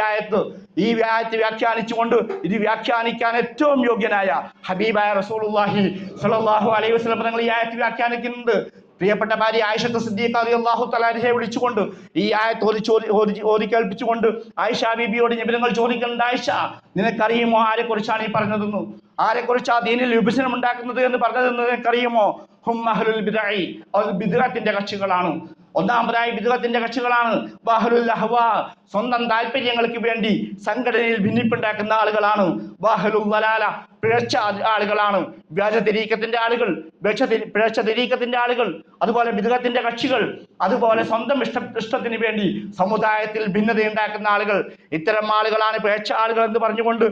ആയത്ത് വ്യാഖ്യാനിച്ചുകൊണ്ട് ഇത് വ്യാഖ്യാനിക്കാൻ ഏറ്റവും യോഗ്യനായ ഹബീബായ റസൂലുള്ളാഹി സ്വല്ലല്ലാഹു അലൈഹി വസല്ലം തങ്ങൾ ഈ ആയത്ത് വ്യാഖ്യാനിക്കുന്നുണ്ട്. പ്രിയപ്പെട്ട ഭാര്യ ആയിഷ സിദ്ദീഖ റളിയല്ലാഹു തആല അൻഹയെ വിളിച്ചുകൊണ്ട് ഈ ആയത്ത് ഓതി കേൾപ്പിച്ചുകൊണ്ട് ആയിഷ ബീബിയോട് നബിതങ്ങൾ ചോദിക്കുന്നുണ്ട്, ആയിഷ നിനക്കറിയുമോ ആരെക്കുറിച്ചാണ് ഈ പറഞ്ഞതെന്ന്? ആരെക്കുറിച്ചാ ദീനിൽ വിഭജനം ഉണ്ടാക്കുന്നത് എന്ന് പറഞ്ഞതെന്ന് നിനക്കറിയുമോ? ഹും അഹ്ലുൽ ബിദ്അഇ, അവർ ബിദ്അത്തിന്റെ കക്ഷികളാണ്. ഒന്നാമതായി ബിദ്അത്തിന്റെ കക്ഷികളാണ്. വഅഹ്ലുൽ അഹ്വാ, സ്വന്തം താല്പര്യങ്ങൾക്ക് വേണ്ടി സംഘടനയിൽ ഭിന്നിപ്പുണ്ടാക്കുന്ന ആളുകളാണ്. വഅഹ്ലുൽ ദലാല, പിഴച്ച ആളുകളാണ്. വ്യാജ തെരീഖത്തിന്റെ ആളുകൾ, പിഴച്ച തെരീഖത്തിന്റെ ആളുകൾ, അതുപോലെ ബിദ്അത്തിന്റെ കക്ഷികൾ, അതുപോലെ സ്വന്തം ഇഷ്ടത്തിന് വേണ്ടി സമുദായത്തിൽ ഭിന്നതയുണ്ടാക്കുന്ന ആളുകൾ. ഇത്തരം ആളുകളാണ് പിഴച്ച ആളുകൾ എന്ന് പറഞ്ഞുകൊണ്ട്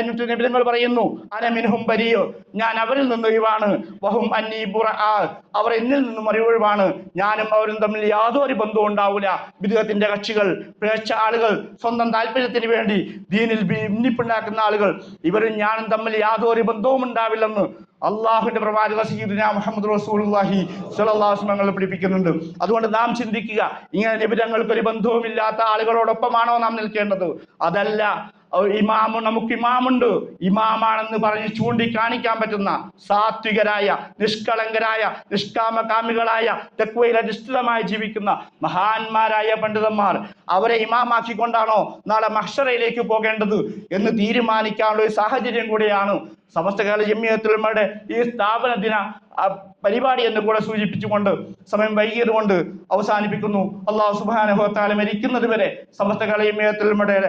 എന്നിട്ട് നബിതങ്ങൾ പറയുന്നു, അന മിൻഹും ബരീഉ, ഞാൻ അവരിൽ നിന്ന് ഒഴിവാണ്. വഹും അന്നീ ബുറആ, അവർ എന്നിൽ നിന്നും ഒഴിവാണ്. ഞാനും അവരും തമ്മിൽ യാതൊരു ബന്ധവും ഉണ്ടാവില്ല. ബിദ്അത്തിന്റെ കക്ഷികൾ, പിഴച്ച ആളുകൾ, സ്വന്തം താല്പര്യത്തിന് വേണ്ടി ദീനിൽ ഭിന്നിപ്പുണ്ടാക്കുന്ന ആളുകൾ, ഇവരും ഞാനും തമ്മിൽ യാതൊരു ബന്ധവും ഉണ്ടാവില്ലെന്ന് അള്ളാഹുവിന്റെ പ്രവാചക സയ്യിദുനാ മുഹമ്മദ് റസൂലുള്ളാഹി സ്വല്ലല്ലാഹു അലൈഹി വസല്ലം പഠിപ്പിക്കുന്നുണ്ട്. അതുകൊണ്ട് നാം ചിന്തിക്കുക, ഇങ്ങനെ നബി തങ്ങൾക്ക് ഒരു ബന്ധവുമില്ലാത്ത ആളുകളോടൊപ്പമാണോ നാം നിൽക്കേണ്ടത്? അതല്ല. നമുക്ക് ഇമാമുണ്ട്, ഇമാമാണെന്ന് പറഞ്ഞ് ചൂണ്ടിക്കാണിക്കാൻ പറ്റുന്ന സാത്വികരായ, നിഷ്കളങ്കരായ, നിഷ്കാമകാമികളായ, തഖ്വയിൽ അധിഷ്ഠിതമായി ജീവിക്കുന്ന മഹാന്മാരായ പണ്ഡിതന്മാർ, അവരെ ഇമാമാക്കിക്കൊണ്ടാണോ നാളെ മഹ്ശറയിലേക്ക് പോകേണ്ടത് എന്ന് തീരുമാനിക്കാനുള്ള ഒരു സാഹചര്യം കൂടിയാണ് സമസ്ത കേരള ജംഇയ്യത്തുൽ ഉലമയുടെ ഈ സ്ഥാപന ദിന പരിപാടി എന്ന് കൂടെ സൂചിപ്പിച്ചുകൊണ്ട് സമയം വൈകിയതുകൊണ്ട് അവസാനിപ്പിക്കുന്നു. അല്ലാഹു സുബ്ഹാനഹു വ തആല മരിക്കുന്നത് വരെ സമസ്ത കേരള ജംഇയ്യത്തുൽ ഉലമയുടെ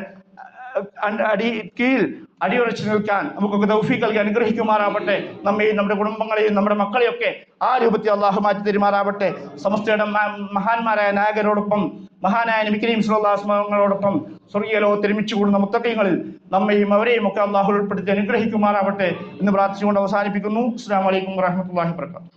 കീഴിൽ അടിയുറച്ചു നിൽക്കാൻ നമുക്കൊക്കെ തൗഫീഖ് നൽകി അനുഗ്രഹിക്കുമാറാവട്ടെ. നമ്മെയും നമ്മുടെ കുടുംബങ്ങളെയും നമ്മുടെ മക്കളെയൊക്കെ ആ രൂപത്തിൽ അള്ളാഹു മാറ്റി തരുമാറാവട്ടെ. സമസ്തയുടെ മഹാന്മാരായ നായകരോടൊപ്പം, മഹാനായ നബി കരീം സ്വല്ലല്ലാഹു അലൈഹി വസല്ലമയോടൊപ്പം സ്വർഗ്ഗീയ ലോകത്ത് ഒരുമിച്ച് കൂടുന്ന മുത്തഖീങ്ങളിൽ നമ്മയും അവരെയും ഒക്കെ അള്ളാഹു ഉൾപ്പെടുത്തി അനുഗ്രഹിക്കുമാറാവട്ടെ എന്ന് പ്രാർത്ഥിച്ചുകൊണ്ട് അവസാനിപ്പിക്കുന്നു. അസ്സലാമു അലൈക്കും വറഹ്മത്തുള്ളാഹി വബറകാതുഹു.